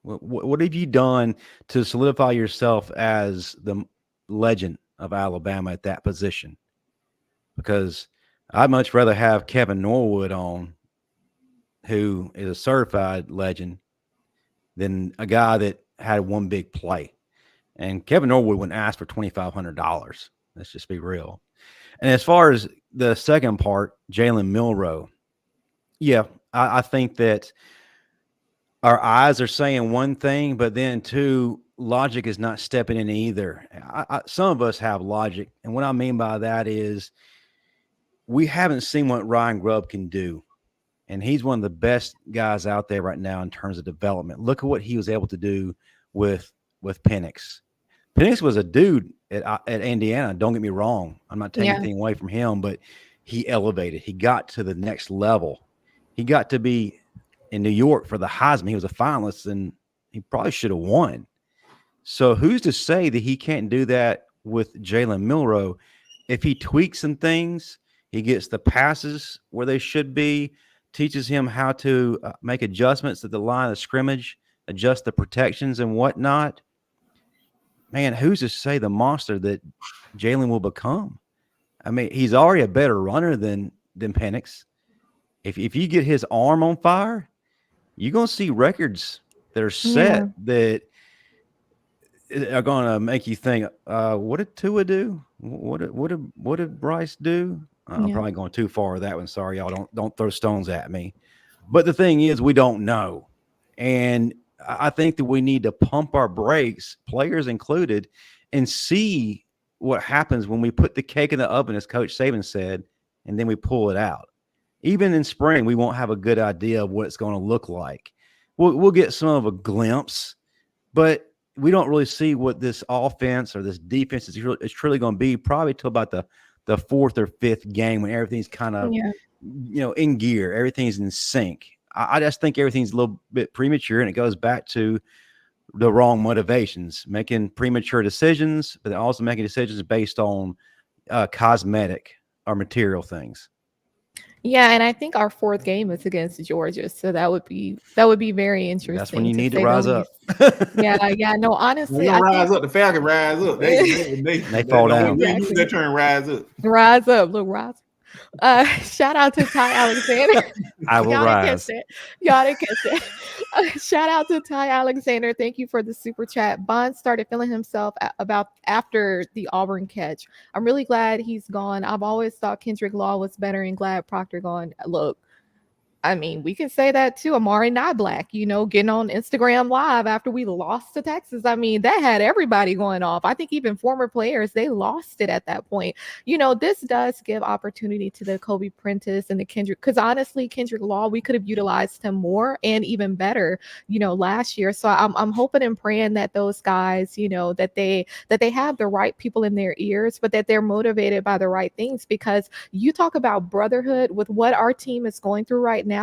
What have you done to solidify yourself as the legend of Alabama at that position? Because I'd much rather have Kevin Norwood on, who is a certified legend, than a guy that had one big play. And Kevin Norwood wouldn't ask for $2,500. Let's just be real. And as far as the second part, Jalen Milroe, yeah, I think that our eyes are saying one thing, but then two, logic is not stepping in either. Some of us have logic. And what I mean by that is we haven't seen what Ryan Grubb can do. And he's one of the best guys out there right now in terms of development. Look at what he was able to do with Penix. Penix was a dude at Indiana. Don't get me wrong. I'm not taking anything away from him, but he elevated. He got to the next level. He got to be in New York for the Heisman. He was a finalist, and he probably should have won. So who's to say that he can't do that with Jalen Milroe? If he tweaks some things, he gets the passes where they should be, teaches him how to make adjustments at the line of scrimmage, adjust the protections and whatnot. Man, who's to say the monster that Jalen will become? I mean, he's already a better runner than Penix. If you get his arm on fire, you're going to see records that are set that are going to make you think, what did Tua do? What did Bryce do? I'm probably going too far with that one. Sorry, y'all. Don't throw stones at me. But the thing is, we don't know. And I think that we need to pump our brakes, players included, and see what happens when we put the cake in the oven, as Coach Saban said, and then we pull it out. Even in spring, we won't have a good idea of what it's going to look like. We'll get some of a glimpse, but we don't really see what this offense or this defense is truly going to be probably till about the fourth or fifth game when everything's kind of in gear, everything's in sync. I just think everything's a little bit premature, and it goes back to the wrong motivations, making premature decisions, but also making decisions based on cosmetic or material things. Yeah, and I think our fourth game is against Georgia, so that would be very interesting. That's when you need to rise up. Yeah. No, honestly, when rise up, the Falcons rise up. They fall down. They use that term, rise up. Rise up, look, rise. Shout out to Ty Alexander. I will rise. Y'all didn't catch it. Shout out to Ty Alexander. Thank you for the super chat. Bond started feeling himself after the Auburn catch. I'm really glad he's gone. I've always thought Kendrick Law was better and glad Proctor gone. Look, I mean, we can say that too. Amari Not Black, getting on Instagram Live after we lost to Texas. I mean, that had everybody going off. I think even former players, they lost it at that point. This does give opportunity to the Kobe Prentice and the Kendrick, because honestly, Kendrick Law, we could have utilized him more and even better, last year. So I'm hoping and praying that those guys, that they have the right people in their ears, but that they're motivated by the right things, because you talk about brotherhood with what our team is going through right now.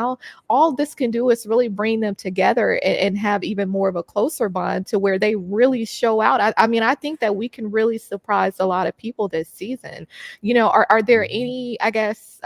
All this can do is really bring them together and have even more of a closer bond to where they really show out. I mean, I think that we can really surprise a lot of people this season. Are there any, I guess,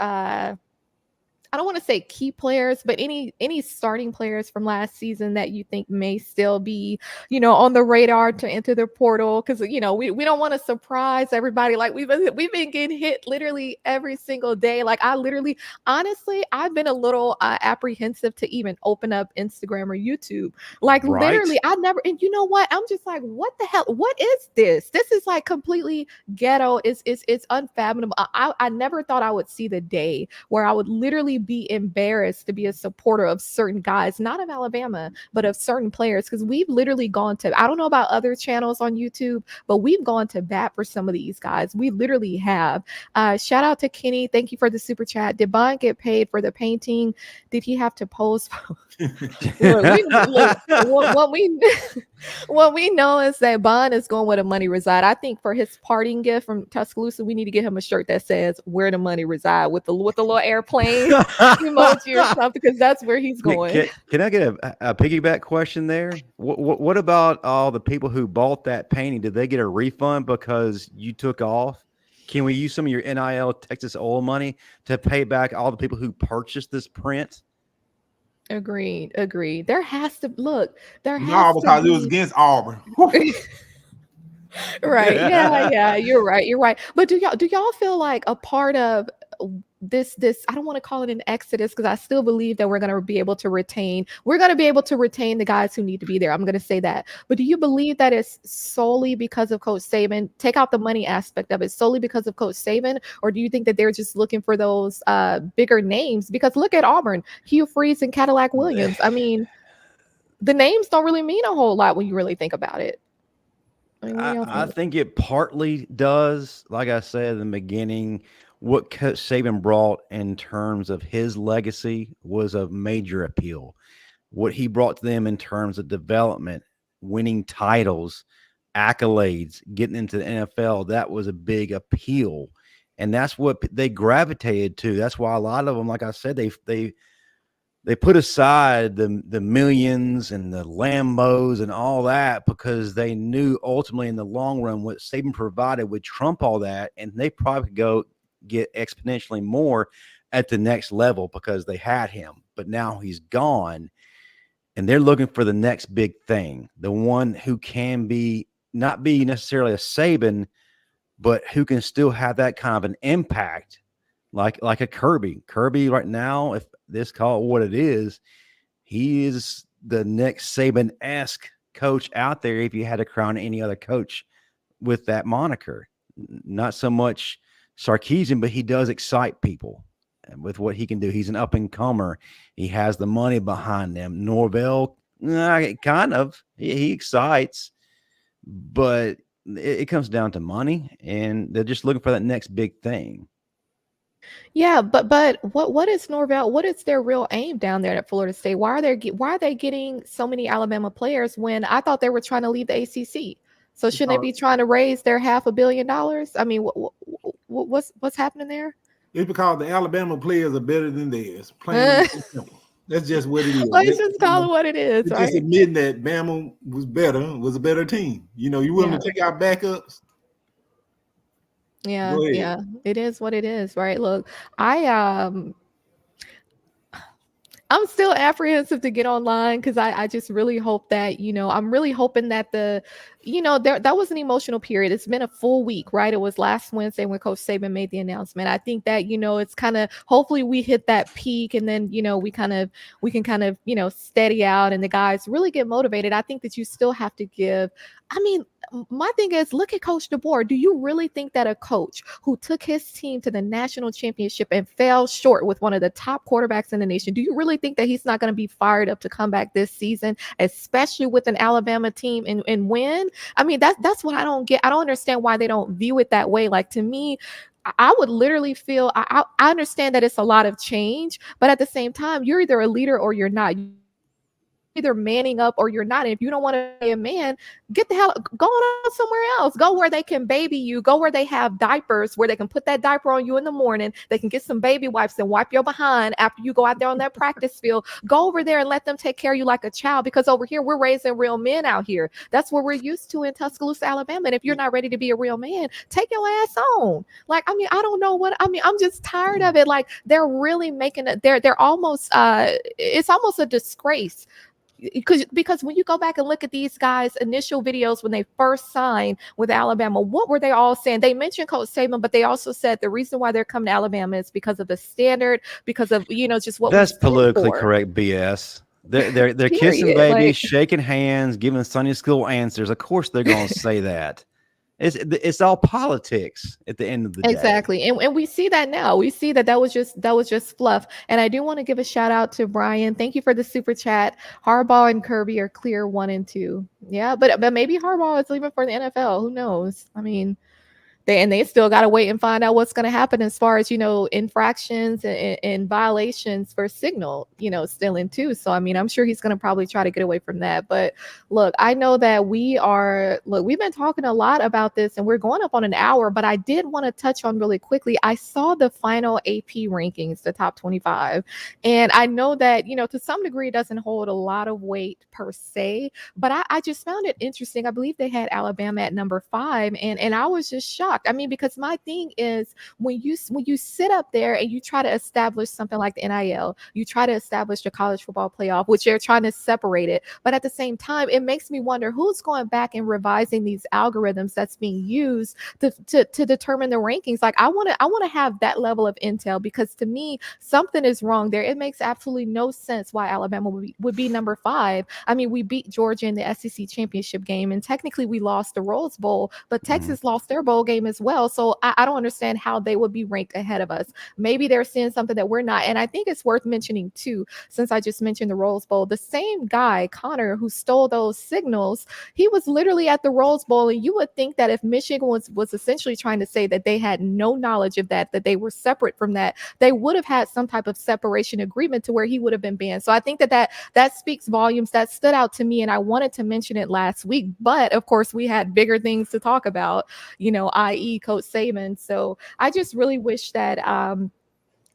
I don't want to say key players, but any starting players from last season that you think may still be, on the radar to enter the portal? Because, we don't want to surprise everybody. Like we've been getting hit literally every single day. Like honestly, I've been a little apprehensive to even open up Instagram or YouTube. Like literally, I never, and you know what? I'm just like, what the hell? What is this? This is like completely ghetto. It's unfathomable. I never thought I would see the day where I would literally be embarrassed to be a supporter of certain guys, not of Alabama, but of certain players, because we've literally gone to, I don't know about other channels on YouTube, but we've gone to bat for some of these guys. We literally have. Shout out to Kenny. Thank you for the super chat. Did Bond get paid for the painting? Did he have to pose? What we know is that Bond is going where the money reside. I think for his parting gift from Tuscaloosa, we need to get him a shirt that says "Where the money reside" with the little airplane emoji or something, because that's where he's going. Can I get a piggyback question there? What about all the people who bought that painting? Did they get a refund because you took off? Can we use some of your NIL Texas oil money to pay back all the people who purchased this print? Agreed. There has to No, because it was be against Auburn. right. Yeah, you're right. But do y'all feel like a part of this I don't want to call it an exodus, because I still believe that we're going to be able to retain the guys who need to be there. I'm going to say that. But do you believe that it's solely because of Coach Saban? Take out the money aspect of it, solely because of Coach Saban, or do you think that they're just looking for those bigger names? Because look at Auburn, Hugh Freeze and Cadillac Williams. I mean, the names don't really mean a whole lot when you really think about it. I think it partly does. Like I said in the beginning, what Coach Saban brought in terms of his legacy was a major appeal. What he brought to them in terms of development, winning titles, accolades, getting into the NFL, that was a big appeal. And that's what they gravitated to. That's why a lot of them, like I said, they put aside the millions and the Lambos and all that, because they knew ultimately in the long run what Saban provided would trump all that, and they probably could go get exponentially more at the next level because they had him. But now he's gone, and they're looking for the next big thing, the one who can not be necessarily a Saban, but who can still have that kind of an impact, like a Kirby. Kirby right now, if this call it what it is, he is the next Saban-esque coach out there if you had to crown any other coach with that moniker. Not so much Sarkisian, but he does excite people with what he can do. He's an up-and-comer. He has the money behind him. Norvell, kind of. He excites, but it comes down to money, and they're just looking for that next big thing. Yeah, but what is Norvell? What is their real aim down there at Florida State? Why are they getting so many Alabama players when I thought they were trying to leave the ACC? So shouldn't they be trying to raise their $500 million? I mean, what's happening there? It's because the Alabama players are better than theirs. Plain and simple. That's just what it is. Let's just call it what it is, right? Just admitting that Bama was a better team. You willing to take out backups? Yeah, it is what it is, right? Look, I'm still apprehensive to get online because I just really hope that, I'm really hoping that that was an emotional period. It's been a full week, right? It was last Wednesday when Coach Saban made the announcement. I think that, it's kind of, hopefully we hit that peak, and then, we can kind of, steady out and the guys really get motivated. I think that you still have to give, my thing is, look at Coach DeBoer. Do you really think that a coach who took his team to the national championship and fell short with one of the top quarterbacks in the nation, do you really think that he's not going to be fired up to come back this season, especially with an Alabama team and win? That's what I don't get. I don't understand why they don't view it that way. Like, to me, I would literally feel, I understand that it's a lot of change, but at the same time, you're either a leader or you're not. Either manning up or you're not. And if you don't want to be a man, get the hell go on somewhere else. Go where they can baby you. Go where they have diapers, where they can put that diaper on you in the morning. They can get some baby wipes and wipe your behind after you go out there on that practice field. Go over there and let them take care of you like a child, because over here we're raising real men out here. That's what we're used to in Tuscaloosa, Alabama. And if you're not ready to be a real man, take your ass on. Like, I don't know I'm just tired of it. Like, they're really making it, they're almost it's almost a disgrace. Because when you go back and look at these guys' initial videos when they first signed with Alabama, what were they all saying? They mentioned Coach Saban, but they also said the reason why they're coming to Alabama is because of the standard, because of just what. That's politically correct BS. They're kissing babies, shaking hands, giving Sunday school answers. Of course, they're going to say that. It's all politics at the end of the day. Exactly. And we see that now. We see that was just fluff. And I do want to give a shout out to Brian. Thank you for the super chat. Harbaugh and Kirby are clear 1 and 2. Yeah, but maybe Harbaugh is leaving for the NFL. Who knows? They still got to wait and find out what's going to happen as far as, infractions and violations for signal, still in too. So, I'm sure he's going to probably try to get away from that. But look, I know that we've been talking a lot about this and we're going up on an hour, but I did want to touch on really quickly. I saw the final AP rankings, the top 25. And I know that, to some degree, it doesn't hold a lot of weight per se, but I just found it interesting. I believe they had Alabama at number 5 and I was just shocked. shocked. I mean, because my thing is when you sit up there and you try to establish something like the NIL, you try to establish the college football playoff, which they're trying to separate it. But at the same time, it makes me wonder who's going back and revising these algorithms that's being used to determine the rankings. Like I want to have that level of intel, because to me, something is wrong there. It makes absolutely no sense why Alabama would be number 5. I mean, we beat Georgia in the SEC championship game, and technically we lost the Rose Bowl, but Texas lost their bowl game as well. So I don't understand how they would be ranked ahead of us. Maybe they're seeing something that we're not. And I think it's worth mentioning too, since I just mentioned the Rose Bowl, the same guy, Connor, who stole those signals, he was literally at the Rose Bowl. And you would think that if Michigan was essentially trying to say that they had no knowledge of that they were separate from that, they would have had some type of separation agreement to where he would have been banned. So I think that speaks volumes. That stood out to me, and I wanted to mention it last week. But of course, we had bigger things to talk about, i.e. Coach Saban. So I just really wish that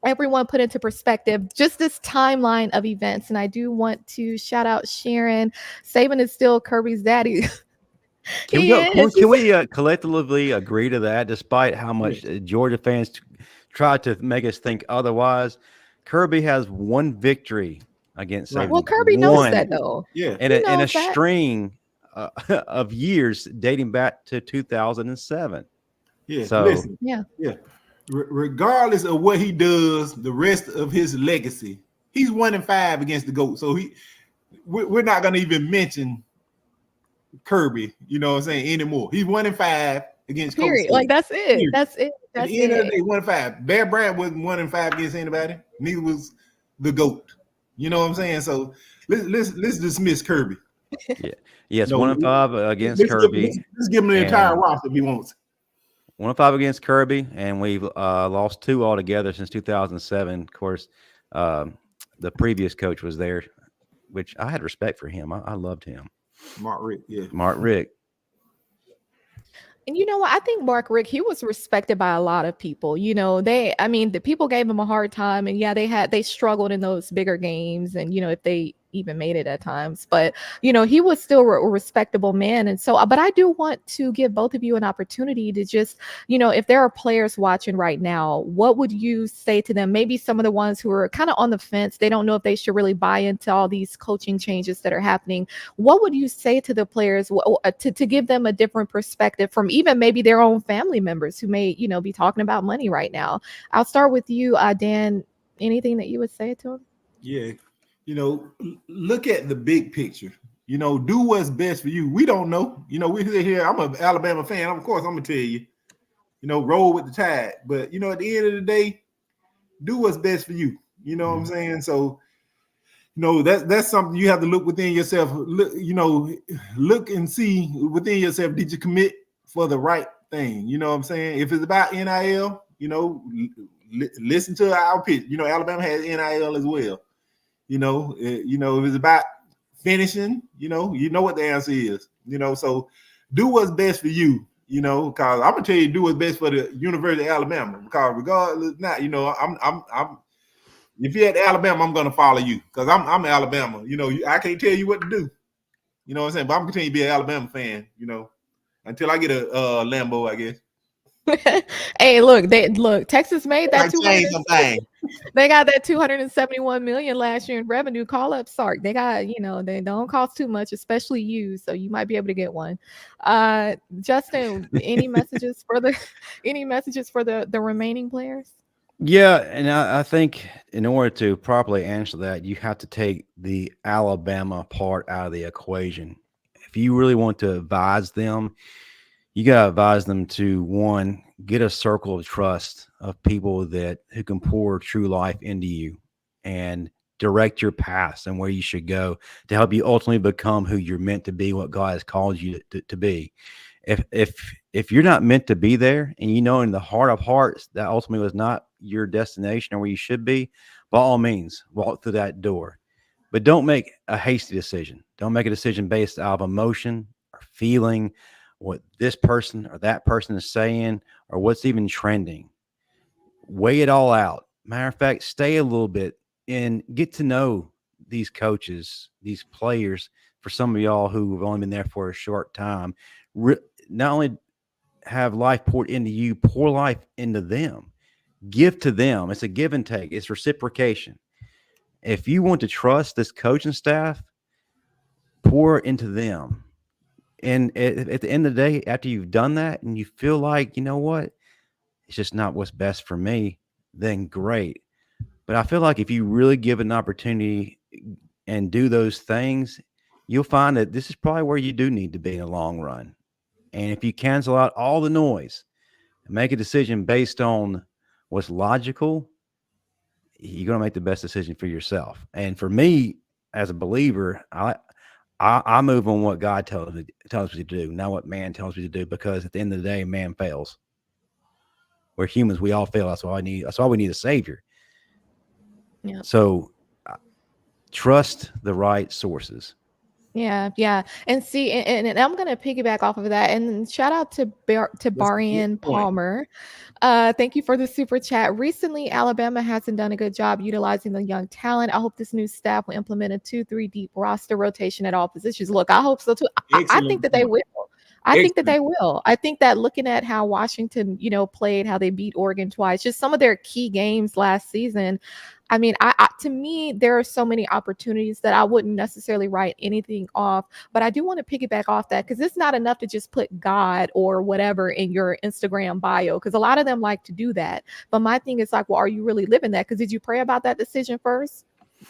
everyone put into perspective just this timeline of events. And I do want to shout out Sharon. Saban is still Kirby's daddy. Can we collectively agree to that, despite how much Georgia fans try to make us think otherwise? Kirby has one victory against Saban. Well, Kirby knows that, though. Yeah, and a string of years dating back to 2007. Yeah. So listen, yeah. Regardless of what he does, the rest of his legacy, he's 1-5 against the GOAT. So we're not going to even mention Kirby, you know what I'm saying, anymore. He's 1-5 against Period. Like that's it. Period. That's it. At the end of the day, 1-5. Bear Bryant wasn't 1-5 against anybody. Neither was the GOAT. You know what I'm saying? So let's dismiss Kirby. Yeah. Yes, 1-5 against Kirby. Let's give him the entire roster if he wants. 1-5 against Kirby, and we've lost 2 altogether since 2007. Of course, the previous coach was there, which I had respect for him. I loved him. Mark Richt, yeah. Mark Richt. And you know what? I think Mark Richt, he was respected by a lot of people. The people gave him a hard time, and they struggled in those bigger games, and if they even made it at times, but he was still a respectable man. And so, but I do want to give both of you an opportunity to just, if there are players watching right now, what would you say to them? Maybe some of the ones who are kind of on the fence, they don't know if they should really buy into all these coaching changes that are happening. What would you say to the players to give them a different perspective from even maybe their own family members who may, be talking about money right now? I'll start with you, Dan. Anything that you would say to them? Yeah. Look at the big picture. Do what's best for you. We don't know. We sit here. I'm an Alabama fan. Of course, I'm gonna tell you. Roll with the tide. But at the end of the day, do what's best for you. You know what I'm saying? So, that's something you have to look within yourself. Look and see within yourself. Did you commit for the right thing? You know what I'm saying? If it's about NIL, listen to our pitch. Alabama has NIL as well. If it's about finishing, you know what the answer is, so do what's best for you, because I'm gonna tell you, do what's best for the University of Alabama, because regardless, not, I'm if you're at Alabama, I'm gonna follow you because I'm Alabama, I can't tell you what to do, you know what I'm saying, but I'm gonna continue to be an Alabama fan, until I get a Lambo, I guess. Hey, look, Texas made that they got that 271 million last year in revenue. Call up Sark. They got, they don't cost too much, especially you, so you might be able to get one. Justin, any messages for the remaining players? Yeah, and I think in order to properly answer that, you have to take the Alabama part out of the equation. If you really want to advise them, you got to advise them to, one, get a circle of trust of people who can pour true life into you and direct your path and where you should go to help you ultimately become who you're meant to be, what God has called you to be. If you're not meant to be there, and in the heart of hearts that ultimately was not your destination or where you should be, by all means, walk through that door. But don't make a hasty decision. Don't make a decision based out of emotion or feeling, what this person or that person is saying, or what's even trending. Weigh it all out. Matter of fact, stay a little bit and get to know these coaches, these players. For some of y'all who have only been there for a short time, not only have life poured into you, pour life into them. Give to them. It's a give and take. It's reciprocation. If you want to trust this coaching staff, pour into them. And at the end of the day, after you've done that and you feel like, you know what, it's just not what's best for me, then great. But I feel like if you really give an opportunity and do those things, you'll find that this is probably where you do need to be in the long run. And if you cancel out all the noise and make a decision based on what's logical, you're going to make the best decision for yourself. And for me, as a believer, I move on what God tells me to do, not what man tells me to do, because at the end of the day, man fails. We're humans. We all fail. That's why we need a savior. Yeah. So trust the right sources. Yeah. And see, and I'm going to piggyback off of that. And shout out to Barian Palmer. Thank you for the super chat. Recently, Alabama hasn't done a good job utilizing the young talent. I hope this new staff will implement a 2-3 deep roster rotation at all positions. Look, I hope so too. I think that they will. I think that they will. I think that looking at how Washington, played, how they beat Oregon twice, just some of their key games last season. I mean, to me, there are so many opportunities that I wouldn't necessarily write anything off, but I do want to piggyback off that because it's not enough to just put God or whatever in your Instagram bio, because a lot of them like to do that. But my thing is like, well, are you really living that? Because did you pray about that decision first?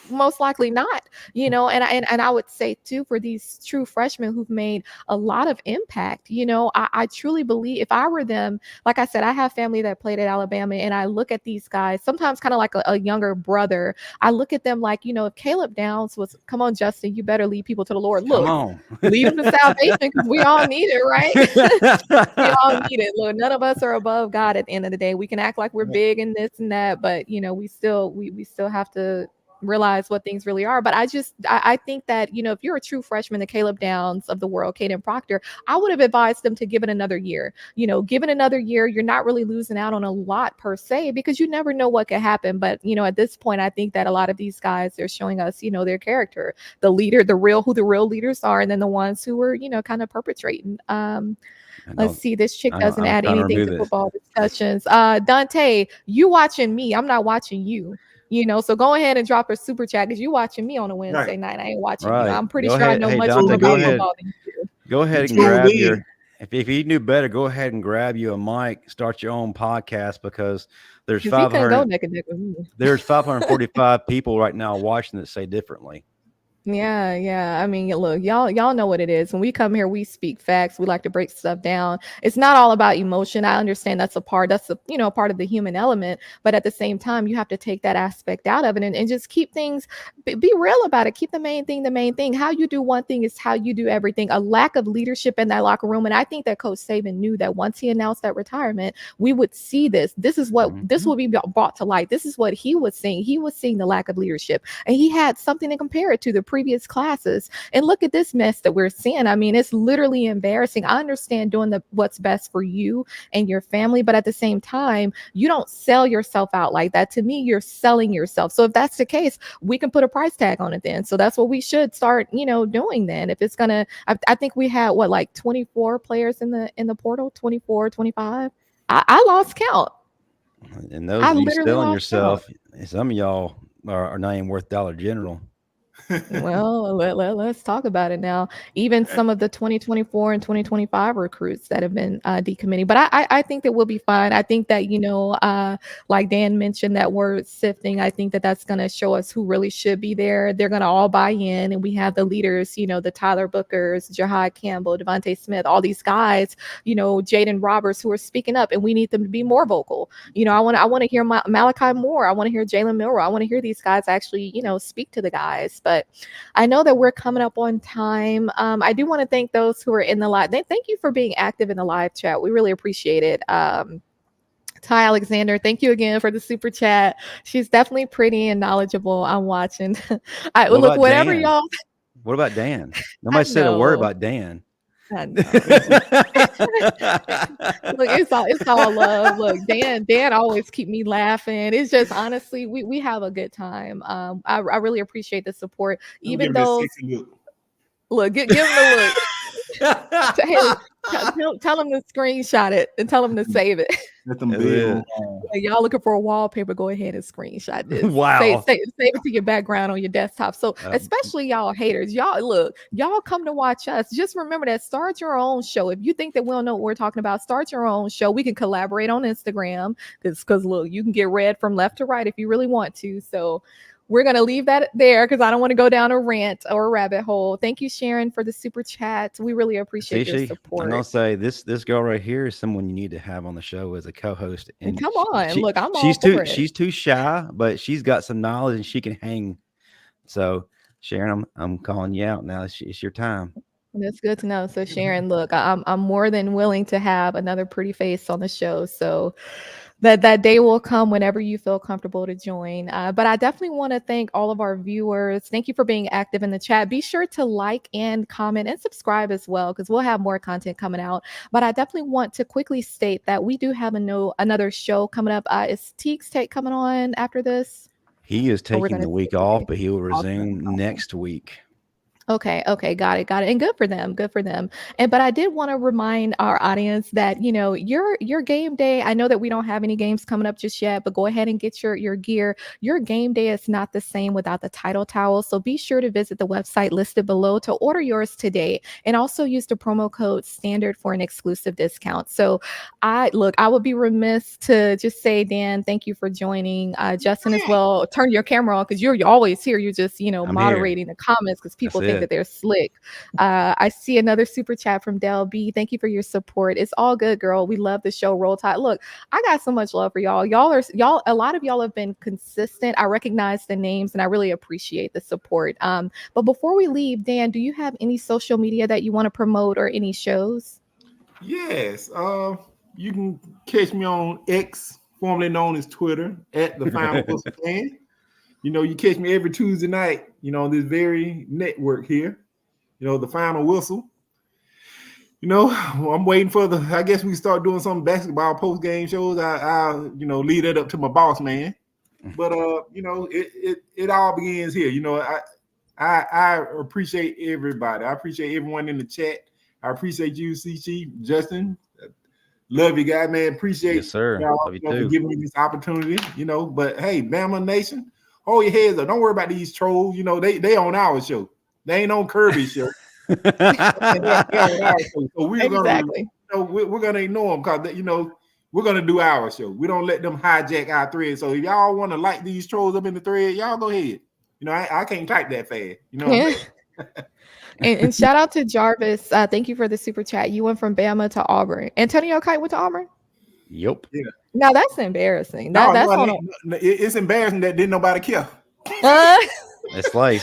Most likely not, and I would say too, for these true freshmen who've made a lot of impact, I truly believe if I were them, like I said, I have family that played at Alabama, and I look at these guys sometimes kind of like a younger brother. I look at them like, if Caleb Downs was, come on, Justin, you better lead people to the Lord. Look, lead them to salvation, because we all need it, right? We all need it. Look, none of us are above God at the end of the day. We can act like we're big and this and that, but we still have to realize what things really are. But I think that, if you're a true freshman, the Caleb Downs of the world, Caden Proctor, I would have advised them to give it another year. Give it another year. You're not really losing out on a lot per se, because you never know what could happen. But, at this point, I think that a lot of these guys, they're showing us, their character, the leader, who the real leaders are, and then the ones who were, kind of perpetrating. Let's see. This chick doesn't add anything to football discussions. Dante, you watching me. I'm not watching you. So go ahead and drop a super chat, because you watching me on a Wednesday night. I ain't watching you. I'm pretty sure I know much more about football than you. Go ahead and grab if you knew better, go ahead and grab you a mic, start your own podcast, because there's 545 people right now watching that say differently. Yeah. I mean, look, y'all know what it is. When we come here, we speak facts. We like to break stuff down. It's not all about emotion. I understand that's a part of the human element, but at the same time, you have to take that aspect out of it and just keep things, be real about it. Keep the main thing. How you do one thing is how you do everything. A lack of leadership in that locker room. And I think that Coach Saban knew that once he announced that retirement, we would see this. This is what this will be brought to light. This is what he was seeing. He was seeing the lack of leadership, and he had something to compare it to the previous classes. And look at this mess that we're seeing. I mean, it's literally embarrassing. I understand doing what's best for you and your family, but at the same time, you don't sell yourself out like that. To me, you're selling yourself. So if that's the case, we can put a price tag on it then. So that's what we should start, doing then. If it's gonna, I think we had 24 players in the portal, 24, 25. I lost count. And those of you selling yourself, some of y'all are not even worth Dollar General. Well, let's talk about it now. Even some of the 2024 and 2025 recruits that have been decommitting, but I think that we'll be fine. I think that like Dan mentioned, that word sifting. I think that that's going to show us who really should be there. They're going to all buy in, and we have the leaders. The Tyler Bookers, Jahed Campbell, Devontae Smith, all these guys. Jaeden Roberts, who are speaking up, and we need them to be more vocal. I want to hear Malachi Moore. I want to hear Jalen Milroe. I want to hear these guys actually speak to the guys. But I know that we're coming up on time. I do want to thank those who are in the live. Thank you for being active in the live chat. We really appreciate it. Ty Alexander, thank you again for the super chat. She's definitely pretty and knowledgeable. I'm watching. Look, whatever Dan? Y'all. What about Dan? Nobody said a word about Dan. I know. Look, it's all love. Look, Dan always keep me laughing. It's just honestly, we have a good time. I really appreciate the support. Even though, look, give him the look. Hey, Tell them to screenshot it and tell them to save it. Let them Yeah. build. Like, y'all looking for a wallpaper, go ahead and screenshot this. Wow. Save it to your background on your desktop. So especially y'all haters, y'all come to watch us. Just remember that start your own show. If you think that we don't know what we're talking about, start your own show. We can collaborate on Instagram because look, you can get read from left to right if you really want to. So we're going to leave that there because I don't want to go down a rant or a rabbit hole. Thank you, Sharon, for the super chat. We really appreciate your support. I'm going to say this girl right here is someone you need to have on the show as a co-host. And come on. Look, She's too shy, but she's got some knowledge and she can hang. So, Sharon, I'm calling you out now. It's your time. That's good to know. So, Sharon, look, I'm more than willing to have another pretty face on the show. So that day will come whenever you feel comfortable to join. But I definitely want to thank all of our viewers. Thank you for being active in the chat. Be sure to like and comment and subscribe as well, because we'll have more content coming out. But I definitely want to quickly state that we do have another show coming up. Is Teek's Take coming on after this? He is taking the week off, but he will resume next week. Okay. Got it. And good for them. But I did want to remind our audience that, your game day, I know that we don't have any games coming up just yet, but go ahead and get your gear. Your game day is not the same without the title towel. So be sure to visit the website listed below to order yours today, and also use the promo code standard for an exclusive discount. So I would be remiss to just say, Dan, thank you for joining. Justin as well. Turn your camera on because you're always here. You're just, moderating the comments because people think that they're slick. I see another super chat from Del B. Thank you for your support. It's all good, girl. We love the show. Roll Tide. Look, I got so much love for y'all. A lot of y'all have been consistent. I recognize the names and I really appreciate the support. But before we leave, Dan, do you have any social media that you want to promote or any shows? Yes. You can catch me on X, formerly known as Twitter, at the Final Whistle Fan. You catch me every Tuesday night, on this very network here, the Final Whistle. I'm waiting for I guess we start doing some basketball post-game shows. I'll lead it up to my boss man. But, it all begins here. I appreciate everybody. I appreciate everyone in the chat. I appreciate you, C'Chi, Justin. Love you guys, man. Appreciate y'all for giving me this opportunity, But, hey, Bama Nation, hold your heads up. Don't worry about these trolls. They on our show. They ain't on Kirby's show. They're on our show. So we're gonna ignore them because we're gonna do our show. We don't let them hijack our thread. So if y'all want to like these trolls up in the thread, y'all go ahead. I can't type that fast. And shout out to Jarvis. Thank you for the super chat. You went from Bama to Auburn. Antonio Kite went to Auburn? Yep. Yeah. Now that's embarrassing. It's embarrassing that didn't nobody care. It's like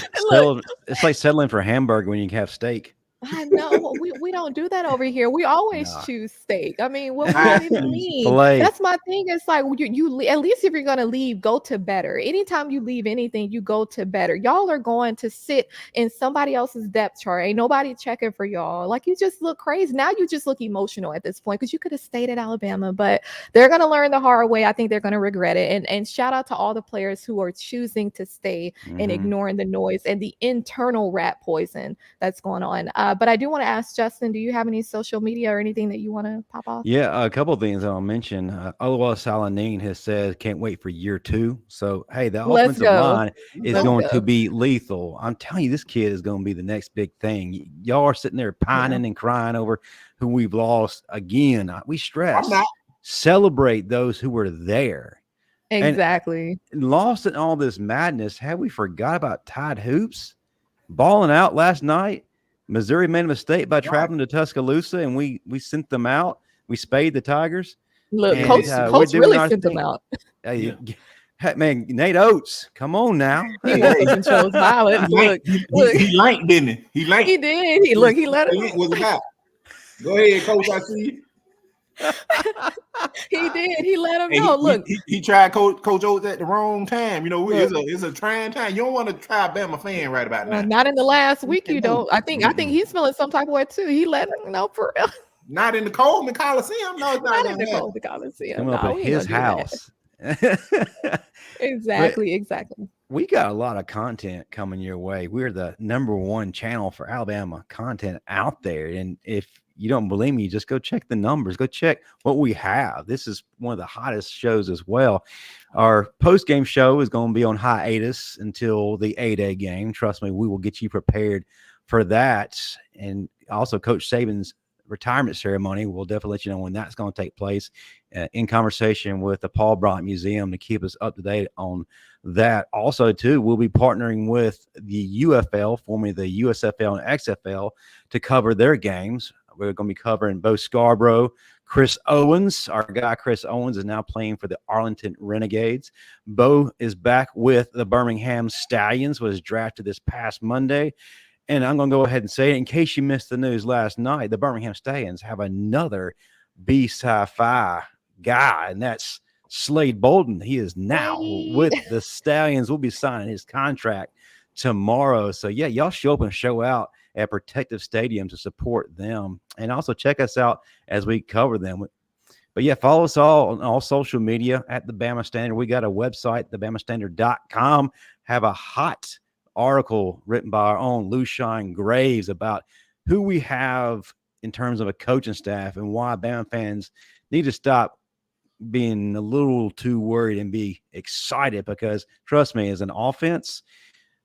settling for hamburger when you can have steak. I know we don't do that over here. We always choose steak. I mean, what does that even mean? Filet. That's my thing. It's like you at least if you're gonna leave, go to better. Anytime you leave anything, you go to better. Y'all are going to sit in somebody else's depth chart. Ain't nobody checking for y'all. Like, you just look crazy. Now you just look emotional at this point because you could have stayed at Alabama, but they're gonna learn the hard way. I think they're gonna regret it. And shout out to all the players who are choosing to stay and ignoring the noise and the internal rat poison that's going on. But I do want to ask Justin, do you have any social media or anything that you want to pop off? Yeah, a couple of things I'll mention. Aloha Salanine has said can't wait for year 2. So, hey, the offensive line is going to be lethal. I'm telling you, this kid is going to be the next big thing. Y'all are sitting there pining and crying over who we've lost again. We stress. Celebrate those who were there. Exactly. And lost in all this madness. Have we forgot about Tide Hoops balling out last night? Missouri made a mistake by traveling to Tuscaloosa, and we sent them out. We spayed the Tigers. Look, Coach really sent them out. Hey, man, Nate Oates, come on now. He controls violence. Look, he liked, didn't he? He did. He let it. Was about. Go ahead, Coach. I see you. He did. He let him know. Look, he tried Coach Oates at the wrong time. It's a trying time. You don't want to try a Bama fan right about now. Not in the last week. You don't. I think he's feeling some type of way too. He let him know for real. Not in the Coleman Coliseum. No, it's not in the Coleman Coliseum. Coming up at his house. Exactly. We got a lot of content coming your way. We're the #1 channel for Alabama content out there. And if you don't believe me, just go check the numbers. Go check what we have. This is one of the hottest shows as well. Our post-game show is going to be on hiatus until the A-Day game. Trust me, we will get you prepared for that. And also Coach Saban's retirement ceremony, we'll definitely let you know when that's going to take place, in conversation with the Paul Bryant Museum to keep us up to date on that. Also, too, we'll be partnering with the UFL, formerly the USFL and XFL, to cover their games. We're going to be covering Bo Scarborough. Chris Owens, our guy Chris Owens, is now playing for the Arlington Renegades. Bo is back with the Birmingham Stallions, was drafted this past Monday. And I'm going to go ahead and say it, in case you missed the news last night, the Birmingham Stallions have another B-Sci-Fi guy, and that's Slade Bolden. He is now with the Stallions. We'll be signing his contract tomorrow. So, yeah, y'all show up and show out at Protective Stadium to support them. And also check us out as we cover them. But, yeah, follow us all on all social media at the Bama Standard. We got a website, thebamastandard.com. Have a hot article written by our own Lushine Graves about who we have in terms of a coaching staff and why Bama fans need to stop being a little too worried and be excited, because trust me, as an offense,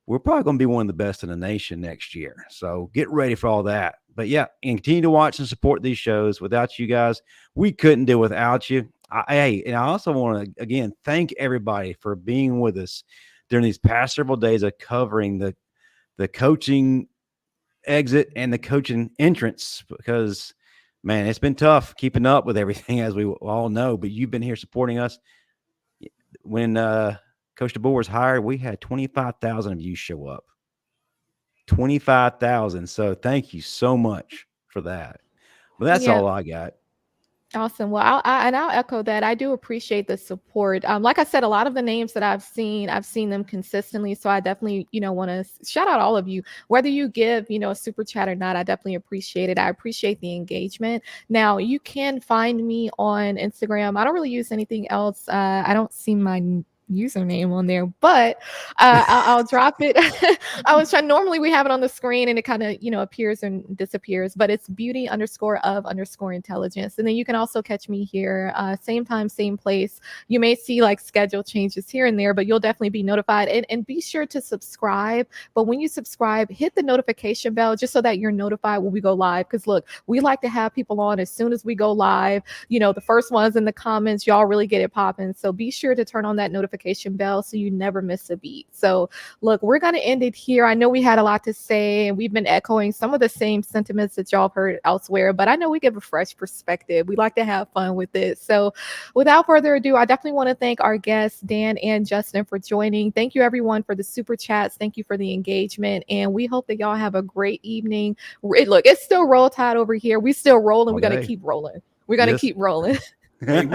we're probably going to be one of the best in the nation next year. So get ready for all that. But yeah, and continue to watch and support these shows. Without you guys, we couldn't do without you. And I also want to, again, thank everybody for being with us during these past several days of covering the coaching exit and the coaching entrance, because, man, it's been tough keeping up with everything, as we all know. But you've been here supporting us. When Coach DeBoer was hired, we had 25,000 of you show up. 25,000. So thank you so much for that. But that's all I got. Awesome. Well, I'll echo that. I do appreciate the support. Like I said, a lot of the names that I've seen them consistently. So I definitely, want to shout out all of you, whether you give, a super chat or not. I definitely appreciate it. I appreciate the engagement. Now, you can find me on Instagram. I don't really use anything else. I don't see my username on there, but I'll drop it. I was trying, normally we have it on the screen and it kind of appears and disappears, but it's beauty_of_intelligence. And then you can also catch me here, same time, same place. You may see like schedule changes here and there, but you'll definitely be notified. And be sure to subscribe. But when you subscribe, hit the notification bell just so that you're notified when we go live. Because look, we like to have people on as soon as we go live. The first ones in the comments, y'all really get it popping. So be sure to turn on that notification bell so you never miss a beat. So look, we're going to end it here. I know we had a lot to say and we've been echoing some of the same sentiments that y'all have heard elsewhere, but I know we give a fresh perspective. We like to have fun with it. So without further ado, I definitely want to thank our guests, Dan and Justin, for joining. Thank you everyone for the super chats. Thank you for the engagement. And we hope that y'all have a great evening. Look, it's still Roll Tide over here. We still rolling. We're going to keep rolling. We're going to keep rolling. And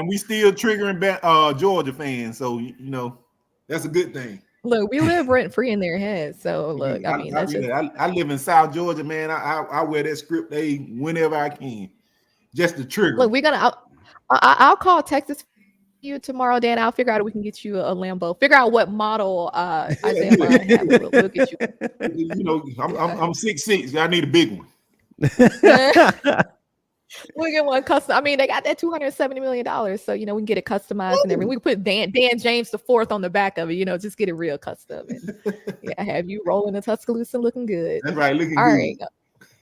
we still triggering back Georgia fans, so that's a good thing. Look, we live rent free in their heads. So look, I mean, I live in South Georgia, man. I wear that script A whenever I can, just to trigger. Look, I'll call Texas you tomorrow, Dan. I'll figure out if we can get you a Lambo. Figure out what model Isaiah might have. We'll get you. I'm 6'6". I need a big one. We'll get one custom. I mean, they got that $270 million, so we can get it customized and everything. We can put Dan James IV on the back of it. Just get it real custom. And have you rolling a Tuscaloosa looking good. That's right, looking all good.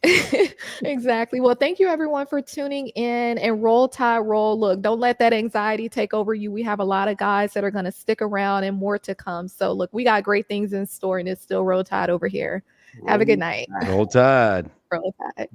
Right. Exactly. Well, thank you everyone for tuning in, and Roll Tide Roll. Look, don't let that anxiety take over you. We have a lot of guys that are going to stick around and more to come. So look, we got great things in store, and it's still Roll Tide over here. Have a good night. Roll Tide. Roll Tide.